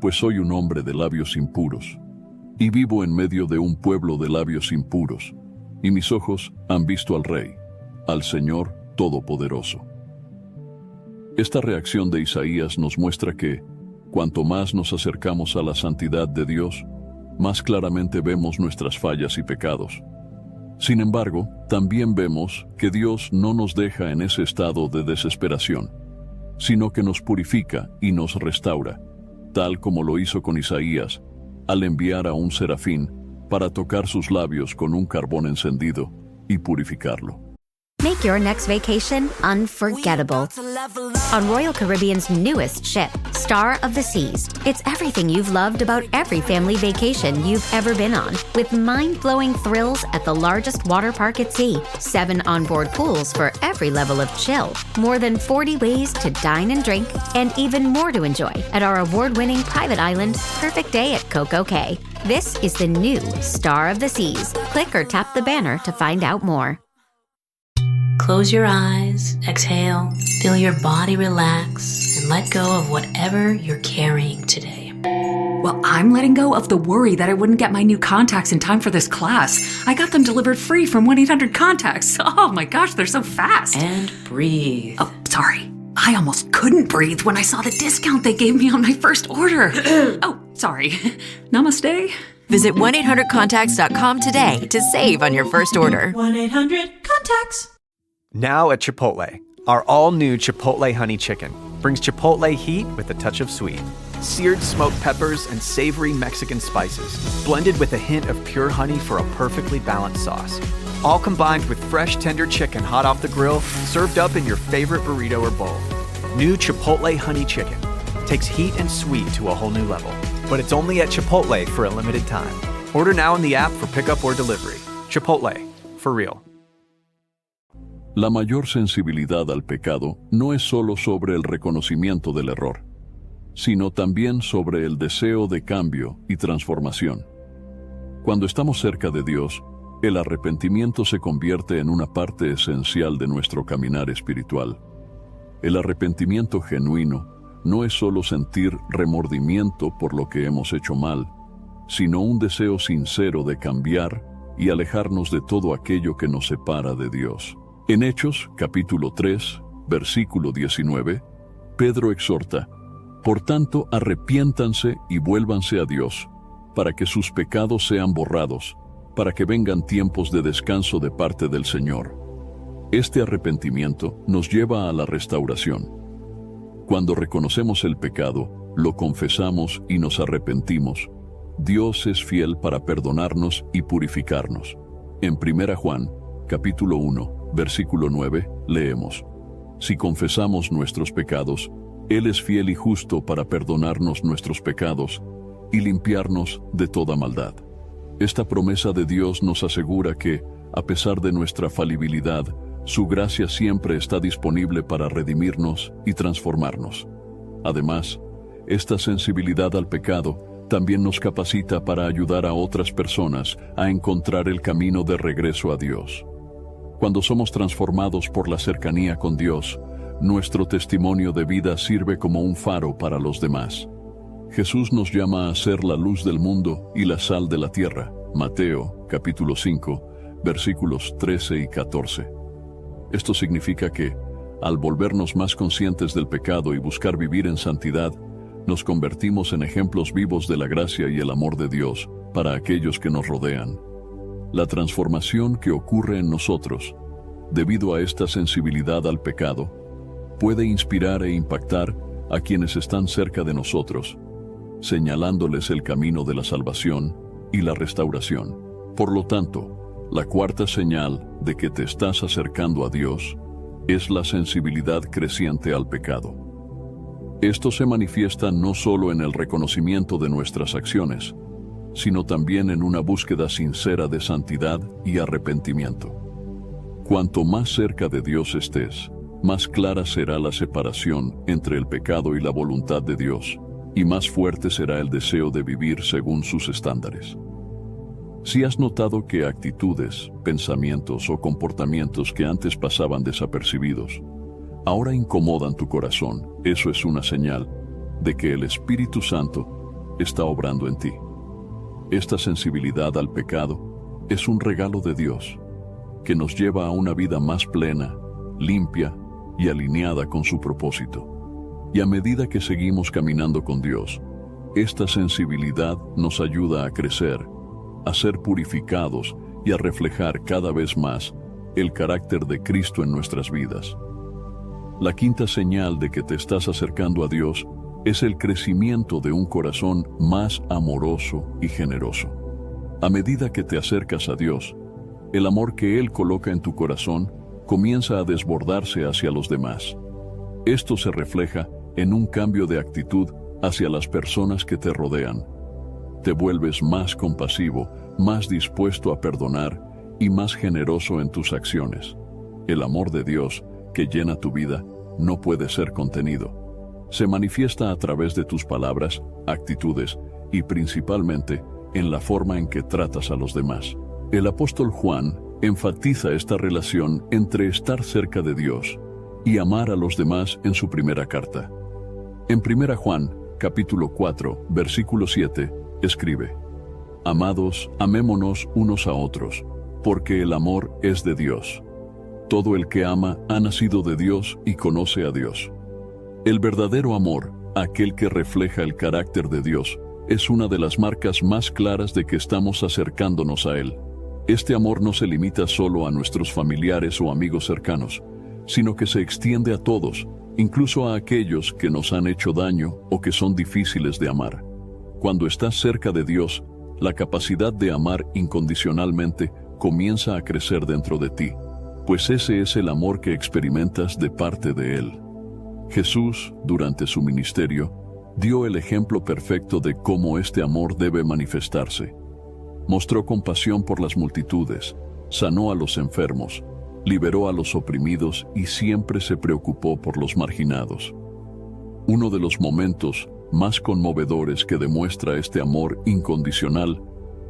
pues soy un hombre de labios impuros, y vivo en medio de un pueblo de labios impuros, y mis ojos han visto al Rey, al Señor Todopoderoso». Esta reacción de Isaías nos muestra que, cuanto más nos acercamos a la santidad de Dios, más claramente vemos nuestras fallas y pecados. Sin embargo, también vemos que Dios no nos deja en ese estado de desesperación, sino que nos purifica y nos restaura, tal como lo hizo con Isaías, al enviar a un serafín para tocar sus labios con un carbón encendido y purificarlo. Make your next vacation unforgettable on Royal Caribbean's newest ship, Star of the Seas. It's everything you've loved about every family vacation you've ever been on, with mind-blowing thrills at the largest water park at sea, 7 onboard pools for every level of chill, more than 40 ways to dine and drink, and even more to enjoy at our award-winning private island, Perfect Day at Coco Cay. This is the new Star of the Seas. Click or tap the banner to find out more. Close your eyes, exhale, feel your body relax, and let go of whatever you're carrying today. Well, I'm letting go of the worry that I wouldn't get my new contacts in time for this class. I got them delivered free from 1-800-CONTACTS. Oh my gosh, they're so fast. And breathe. Oh, sorry. I almost couldn't breathe when I saw the discount they gave me on my first order. Oh, sorry. Namaste. Visit 1-800-CONTACTS.com today to save on your first order. 1-800-CONTACTS. Now at Chipotle, Our all-new Chipotle Honey Chicken brings Chipotle heat with a touch of sweet. Seared smoked peppers and savory Mexican spices, blended with a hint of pure honey for a perfectly balanced sauce. All combined with fresh, tender chicken hot off the grill, served up in your favorite burrito or bowl. New Chipotle Honey Chicken takes heat and sweet to a whole new level. But it's only at Chipotle for a limited time. Order now in the app for pickup or delivery. Chipotle, for real. La mayor sensibilidad al pecado no es solo sobre el reconocimiento del error, sino también sobre el deseo de cambio y transformación. Cuando estamos cerca de Dios, el arrepentimiento se convierte en una parte esencial de nuestro caminar espiritual. El arrepentimiento genuino no es solo sentir remordimiento por lo que hemos hecho mal, sino un deseo sincero de cambiar y alejarnos de todo aquello que nos separa de Dios. En Hechos, capítulo 3, versículo 19, Pedro exhorta: «Por tanto, arrepiéntanse y vuélvanse a Dios, para que sus pecados sean borrados, para que vengan tiempos de descanso de parte del Señor». Este arrepentimiento nos lleva a la restauración. Cuando reconocemos el pecado, lo confesamos y nos arrepentimos, Dios es fiel para perdonarnos y purificarnos. En 1 Juan, capítulo 1, versículo 9, leemos: «Si confesamos nuestros pecados, Él es fiel y justo para perdonarnos nuestros pecados y limpiarnos de toda maldad». Esta promesa de Dios nos asegura que, a pesar de nuestra falibilidad, su gracia siempre está disponible para redimirnos y transformarnos. Además, esta sensibilidad al pecado también nos capacita para ayudar a otras personas a encontrar el camino de regreso a Dios. Cuando somos transformados por la cercanía con Dios, nuestro testimonio de vida sirve como un faro para los demás. Jesús nos llama a ser la luz del mundo y la sal de la tierra. Mateo, capítulo 5, versículos 13 y 14. Esto significa que, al volvernos más conscientes del pecado y buscar vivir en santidad, nos convertimos en ejemplos vivos de la gracia y el amor de Dios para aquellos que nos rodean. La transformación que ocurre en nosotros, debido a esta sensibilidad al pecado, puede inspirar e impactar a quienes están cerca de nosotros, señalándoles el camino de la salvación y la restauración. Por lo tanto, la cuarta señal de que te estás acercando a Dios es la sensibilidad creciente al pecado. Esto se manifiesta no solo en el reconocimiento de nuestras acciones, sino también en una búsqueda sincera de santidad y arrepentimiento. Cuanto más cerca de Dios estés, más clara será la separación entre el pecado y la voluntad de Dios, y más fuerte será el deseo de vivir según sus estándares. Si has notado que actitudes, pensamientos o comportamientos que antes pasaban desapercibidos, ahora incomodan tu corazón, eso es una señal de que el Espíritu Santo está obrando en ti. Esta sensibilidad al pecado es un regalo de Dios, que nos lleva a una vida más plena, limpia y alineada con su propósito. Y a medida que seguimos caminando con Dios, esta sensibilidad nos ayuda a crecer, a ser purificados y a reflejar cada vez más el carácter de Cristo en nuestras vidas. La quinta señal de que te estás acercando a Dios es el crecimiento de un corazón más amoroso y generoso. A medida que te acercas a Dios, el amor que Él coloca en tu corazón comienza a desbordarse hacia los demás. Esto se refleja en un cambio de actitud hacia las personas que te rodean. Te vuelves más compasivo, más dispuesto a perdonar y más generoso en tus acciones. El amor de Dios que llena tu vida no puede ser contenido. Se manifiesta a través de tus palabras, actitudes y principalmente en la forma en que tratas a los demás. El apóstol Juan enfatiza esta relación entre estar cerca de Dios y amar a los demás en su primera carta. En 1 Juan, capítulo 4, versículo 7, escribe: «Amados, amémonos unos a otros, porque el amor es de Dios. Todo el que ama ha nacido de Dios y conoce a Dios». El verdadero amor, aquel que refleja el carácter de Dios, es una de las marcas más claras de que estamos acercándonos a Él. Este amor no se limita solo a nuestros familiares o amigos cercanos, sino que se extiende a todos, incluso a aquellos que nos han hecho daño o que son difíciles de amar. Cuando estás cerca de Dios, la capacidad de amar incondicionalmente comienza a crecer dentro de ti, pues ese es el amor que experimentas de parte de Él. Jesús, durante su ministerio, dio el ejemplo perfecto de cómo este amor debe manifestarse. Mostró compasión por las multitudes, sanó a los enfermos, liberó a los oprimidos y siempre se preocupó por los marginados. Uno de los momentos más conmovedores que demuestra este amor incondicional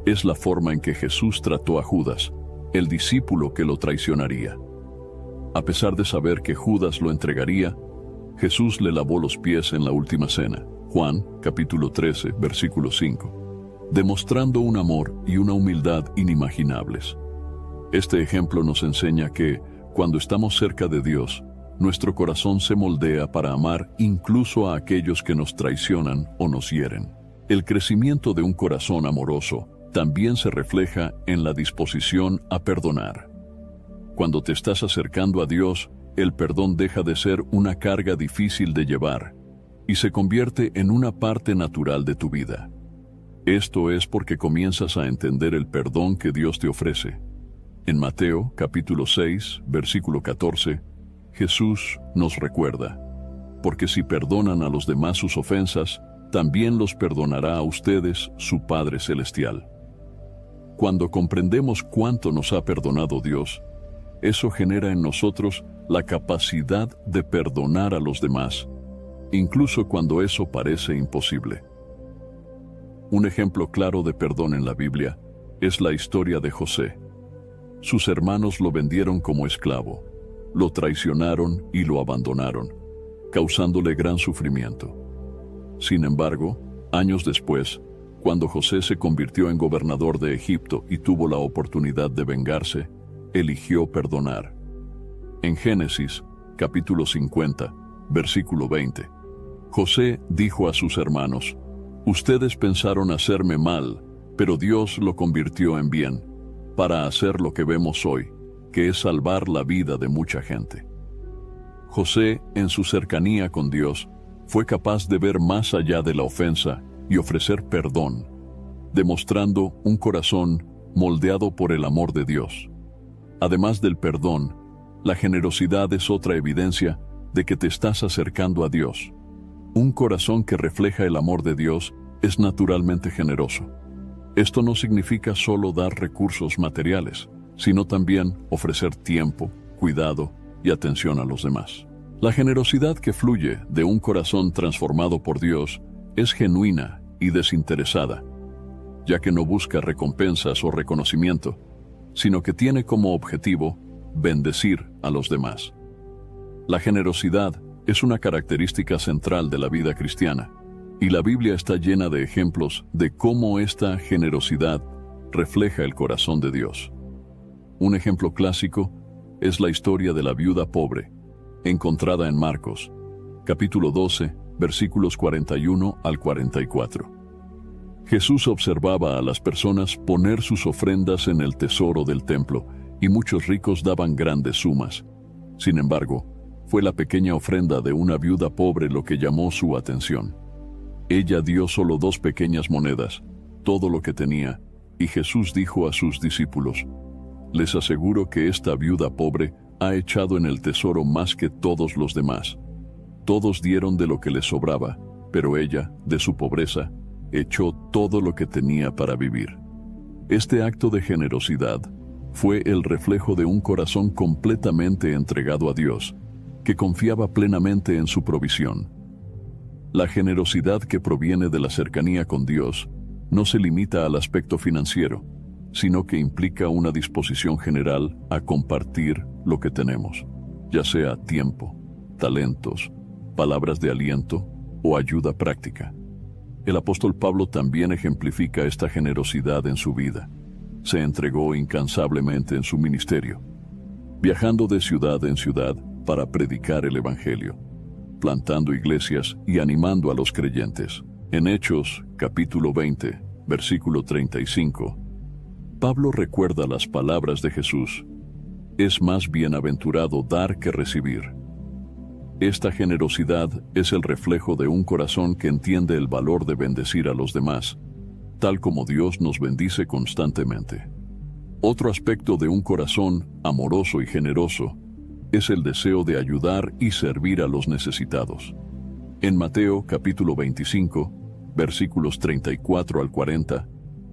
es la forma en que Jesús trató a Judas, el discípulo que lo traicionaría. A pesar de saber que Judas lo entregaría, Jesús le lavó los pies en la última cena. Juan, capítulo 13, versículo 5, demostrando un amor y una humildad inimaginables. Este ejemplo nos enseña que, cuando estamos cerca de Dios, nuestro corazón se moldea para amar incluso a aquellos que nos traicionan o nos hieren. El crecimiento de un corazón amoroso también se refleja en la disposición a perdonar. Cuando te estás acercando a Dios, el perdón deja de ser una carga difícil de llevar y se convierte en una parte natural de tu vida. Esto es porque comienzas a entender el perdón que Dios te ofrece. En Mateo, capítulo 6, versículo 14, Jesús nos recuerda: porque si perdonan a los demás sus ofensas, también los perdonará a ustedes su Padre Celestial. Cuando comprendemos cuánto nos ha perdonado Dios, eso genera en nosotros la capacidad de perdonar a los demás, incluso cuando eso parece imposible. Un ejemplo claro de perdón en la Biblia es la historia de José. Sus hermanos lo vendieron como esclavo, lo traicionaron y lo abandonaron, causándole gran sufrimiento. Sin embargo, años después, cuando José se convirtió en gobernador de Egipto y tuvo la oportunidad de vengarse, eligió perdonar. En Génesis, capítulo 50, versículo 20, José dijo a sus hermanos: ustedes pensaron hacerme mal, pero Dios lo convirtió en bien, para hacer lo que vemos hoy, que es salvar la vida de mucha gente. José, en su cercanía con Dios, fue capaz de ver más allá de la ofensa y ofrecer perdón, demostrando un corazón moldeado por el amor de Dios. Además del perdón, la generosidad es otra evidencia de que te estás acercando a Dios. Un corazón que refleja el amor de Dios es naturalmente generoso. Esto no significa solo dar recursos materiales, sino también ofrecer tiempo, cuidado y atención a los demás. La generosidad que fluye de un corazón transformado por Dios es genuina y desinteresada, ya que no busca recompensas o reconocimiento, sino que tiene como objetivo bendecir a los demás. La generosidad es una característica central de la vida cristiana, y la Biblia está llena de ejemplos de cómo esta generosidad refleja el corazón de Dios. Un ejemplo clásico es la historia de la viuda pobre, encontrada en Marcos, capítulo 12, versículos 41 al 44. Jesús observaba a las personas poner sus ofrendas en el tesoro del templo, y muchos ricos daban grandes sumas. Sin embargo, fue la pequeña ofrenda de una viuda pobre lo que llamó su atención. Ella dio solo 2 pequeñas monedas, todo lo que tenía, y Jesús dijo a sus discípulos: les aseguro que esta viuda pobre ha echado en el tesoro más que todos los demás. Todos dieron de lo que les sobraba, pero ella, de su pobreza, echó todo lo que tenía para vivir. Este acto de generosidad fue el reflejo de un corazón completamente entregado a Dios, que confiaba plenamente en su provisión. La generosidad que proviene de la cercanía con Dios no se limita al aspecto financiero, sino que implica una disposición general a compartir lo que tenemos, ya sea tiempo, talentos, palabras de aliento o ayuda práctica. El apóstol Pablo también ejemplifica esta generosidad en su vida. Se entregó incansablemente en su ministerio, viajando de ciudad en ciudad para predicar el Evangelio, plantando iglesias y animando a los creyentes. En Hechos, capítulo 20, versículo 35, Pablo recuerda las palabras de Jesús: es más bienaventurado dar que recibir. Esta generosidad es el reflejo de un corazón que entiende el valor de bendecir a los demás, tal como Dios nos bendice constantemente. Otro aspecto de un corazón amoroso y generoso es el deseo de ayudar y servir a los necesitados. En Mateo capítulo 25, versículos 34 al 40,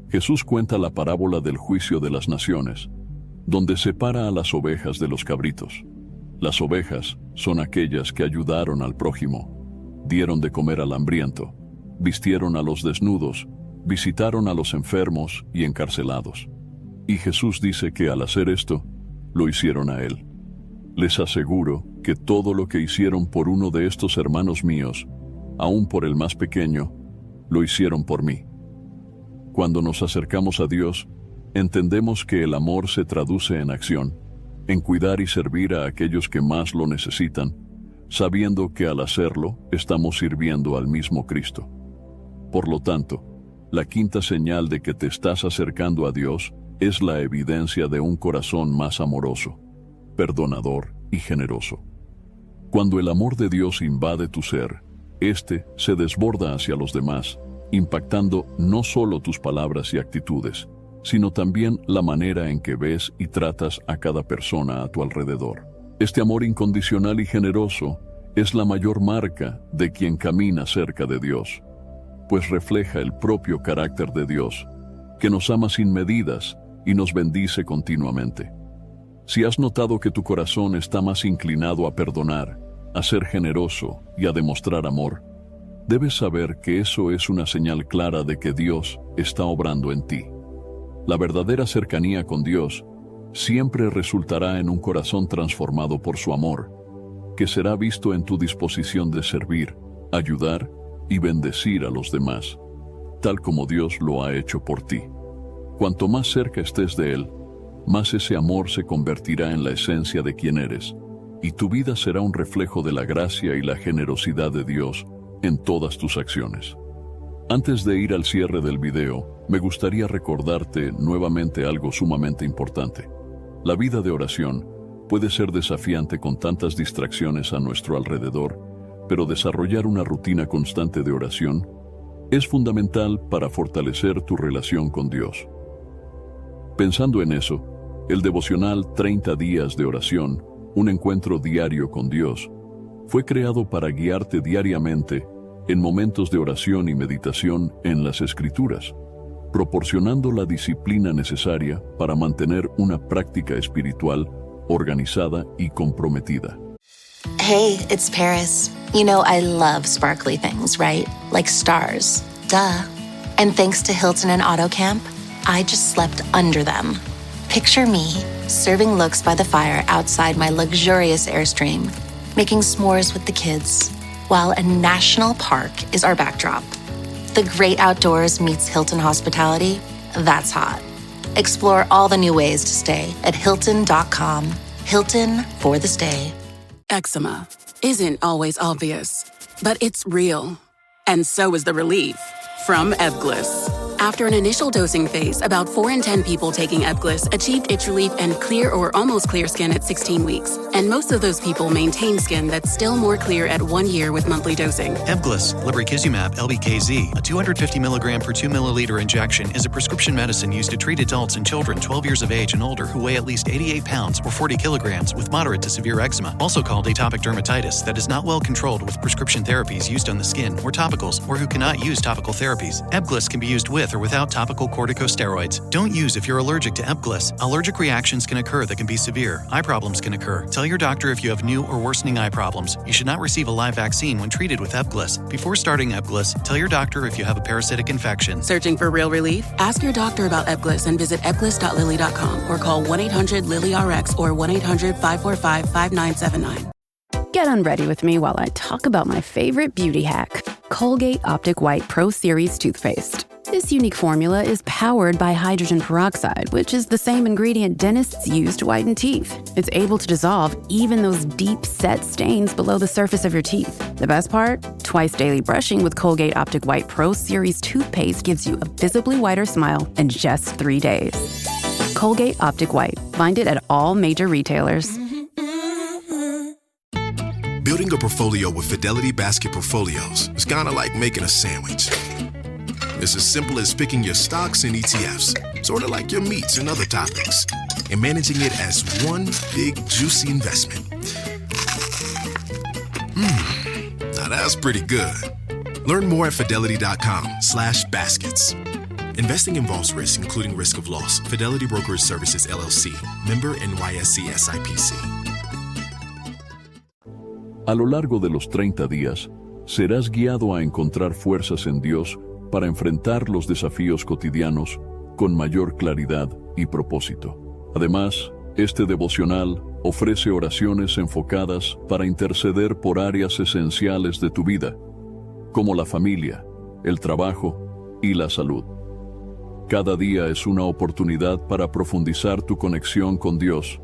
Jesús cuenta la parábola del juicio de las naciones, donde separa a las ovejas de los cabritos. Las ovejas son aquellas que ayudaron al prójimo, dieron de comer al hambriento, vistieron a los desnudos, visitaron a los enfermos y encarcelados. Y Jesús dice que al hacer esto, lo hicieron a Él. Les aseguro que todo lo que hicieron por uno de estos hermanos míos, aun por el más pequeño, lo hicieron por mí. Cuando nos acercamos a Dios, entendemos que el amor se traduce en acción, en cuidar y servir a aquellos que más lo necesitan, sabiendo que al hacerlo estamos sirviendo al mismo Cristo. Por lo tanto, la quinta señal de que te estás acercando a Dios es la evidencia de un corazón más amoroso, perdonador y generoso. Cuando el amor de Dios invade tu ser, éste se desborda hacia los demás, impactando no solo tus palabras y actitudes, sino también la manera en que ves y tratas a cada persona a tu alrededor. Este amor incondicional y generoso es la mayor marca de quien camina cerca de Dios, pues refleja el propio carácter de Dios, que nos ama sin medidas y nos bendice continuamente. Si has notado que tu corazón está más inclinado a perdonar, a ser generoso y a demostrar amor, debes saber que eso es una señal clara de que Dios está obrando en ti. La verdadera cercanía con Dios siempre resultará en un corazón transformado por su amor, que será visto en tu disposición de servir, ayudar y bendecir a los demás, tal como Dios lo ha hecho por ti. Cuanto más cerca estés de Él, más ese amor se convertirá en la esencia de quien eres, y tu vida será un reflejo de la gracia y la generosidad de Dios en todas tus acciones. Antes de ir al cierre del video, me gustaría recordarte nuevamente algo sumamente importante. La vida de oración puede ser desafiante con tantas distracciones a nuestro alrededor, pero desarrollar una rutina constante de oración es fundamental para fortalecer tu relación con Dios. Pensando en eso, el devocional 30 días de oración, un encuentro diario con Dios, fue creado para guiarte diariamente en momentos de oración y meditación en las Escrituras, proporcionando la disciplina necesaria para mantener una práctica espiritual organizada y comprometida. Hey, it's Paris. You know I love sparkly things, right? Like stars. Duh. And thanks to Hilton and AutoCamp, I just slept under them. Picture me, serving looks by the fire outside my luxurious Airstream, making s'mores with the kids, while a national park is our backdrop. The great outdoors meets Hilton hospitality. That's hot. Explore all the new ways to stay at Hilton.com. Hilton for the stay. Eczema isn't always obvious, but it's real. And so is the relief from Ebglyss. After an initial dosing phase, about 4 in 10 people taking Ebglyss achieved itch relief and clear or almost clear skin at 16 weeks. And most of those people maintain skin that's still more clear at 1 year with monthly dosing. Ebglyss, lebrikizumab, LBKZ, a 250 milligram per 2 milliliter injection, is a prescription medicine used to treat adults and children 12 years of age and older who weigh at least 88 pounds or 40 kilograms with moderate to severe eczema, also called atopic dermatitis, that is not well controlled with prescription therapies used on the skin or topicals, or who cannot use topical therapies. Ebglyss can be used with or without topical corticosteroids. Don't use if you're allergic to Ebglyss. Allergic reactions can occur that can be severe. Eye problems can occur. Tell your doctor if you have new or worsening eye problems. You should not receive a live vaccine when treated with Ebglyss. Before starting Ebglyss, tell your doctor if you have a parasitic infection. Searching for real relief? Ask your doctor about Ebglyss and visit ebglyss.lilly.com or call 1-800-LILY-RX or 1-800-545-5979. Get unready with me while I talk about my favorite beauty hack, Colgate Optic White Pro Series toothpaste. This unique formula is powered by hydrogen peroxide, which is the same ingredient dentists use to whiten teeth. It's able to dissolve even those deep-set stains below the surface of your teeth. The best part? Twice daily brushing with Colgate Optic White Pro Series toothpaste gives you a visibly whiter smile in just 3 days. Colgate Optic White. Find it at all major retailers. Building a portfolio with Fidelity Basket Portfolios is kind of like making a sandwich. It's as simple as picking your stocks and ETFs, sort of like your meats and other toppings, and managing it as one big, juicy investment. Now that's pretty good. Learn more at fidelity.com/baskets. Investing involves risk, including risk of loss. Fidelity Brokerage Services, LLC. Member NYSE SIPC. A lo largo de los 30 días, serás guiado a encontrar fuerzas en Dios para enfrentar los desafíos cotidianos con mayor claridad y propósito. Además, este devocional ofrece oraciones enfocadas para interceder por áreas esenciales de tu vida, como la familia, el trabajo y la salud. Cada día es una oportunidad para profundizar tu conexión con Dios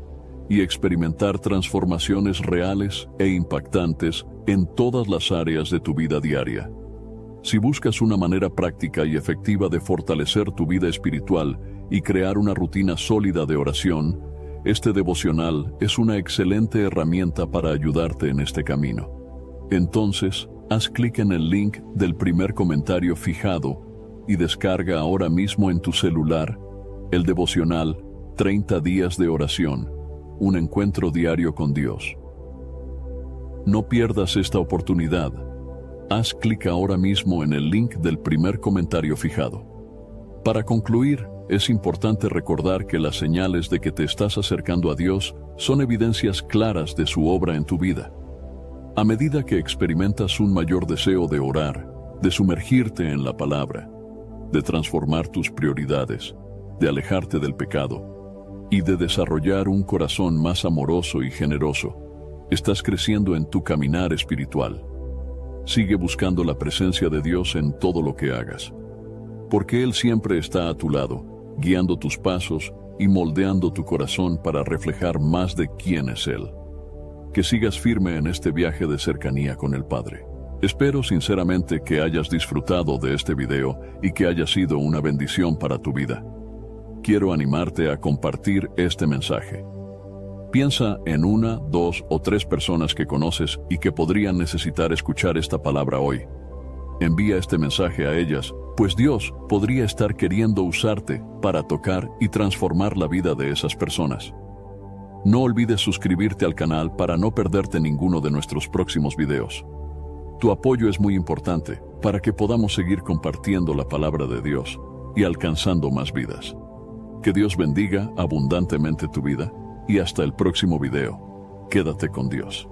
y experimentar transformaciones reales e impactantes en todas las áreas de tu vida diaria. Si buscas una manera práctica y efectiva de fortalecer tu vida espiritual y crear una rutina sólida de oración, este devocional es una excelente herramienta para ayudarte en este camino. Entonces, haz clic en el link del primer comentario fijado y descarga ahora mismo en tu celular el devocional 30 días de oración, un encuentro diario con Dios. No pierdas esta oportunidad. Haz clic ahora mismo en el link del primer comentario fijado. Para concluir, es importante recordar que las señales de que te estás acercando a Dios son evidencias claras de su obra en tu vida. A medida que experimentas un mayor deseo de orar, de sumergirte en la palabra, de transformar tus prioridades, de alejarte del pecado y de desarrollar un corazón más amoroso y generoso, estás creciendo en tu caminar espiritual. Sigue buscando la presencia de Dios en todo lo que hagas, porque Él siempre está a tu lado, guiando tus pasos y moldeando tu corazón para reflejar más de quién es Él. Que sigas firme en este viaje de cercanía con el Padre. Espero sinceramente que hayas disfrutado de este video y que haya sido una bendición para tu vida. Quiero animarte a compartir este mensaje. Piensa en 1, 2 o 3 personas que conoces y que podrían necesitar escuchar esta palabra hoy. Envía este mensaje a ellas, pues Dios podría estar queriendo usarte para tocar y transformar la vida de esas personas. No olvides suscribirte al canal para no perderte ninguno de nuestros próximos videos. Tu apoyo es muy importante para que podamos seguir compartiendo la palabra de Dios y alcanzando más vidas. Que Dios bendiga abundantemente tu vida y hasta el próximo video. Quédate con Dios.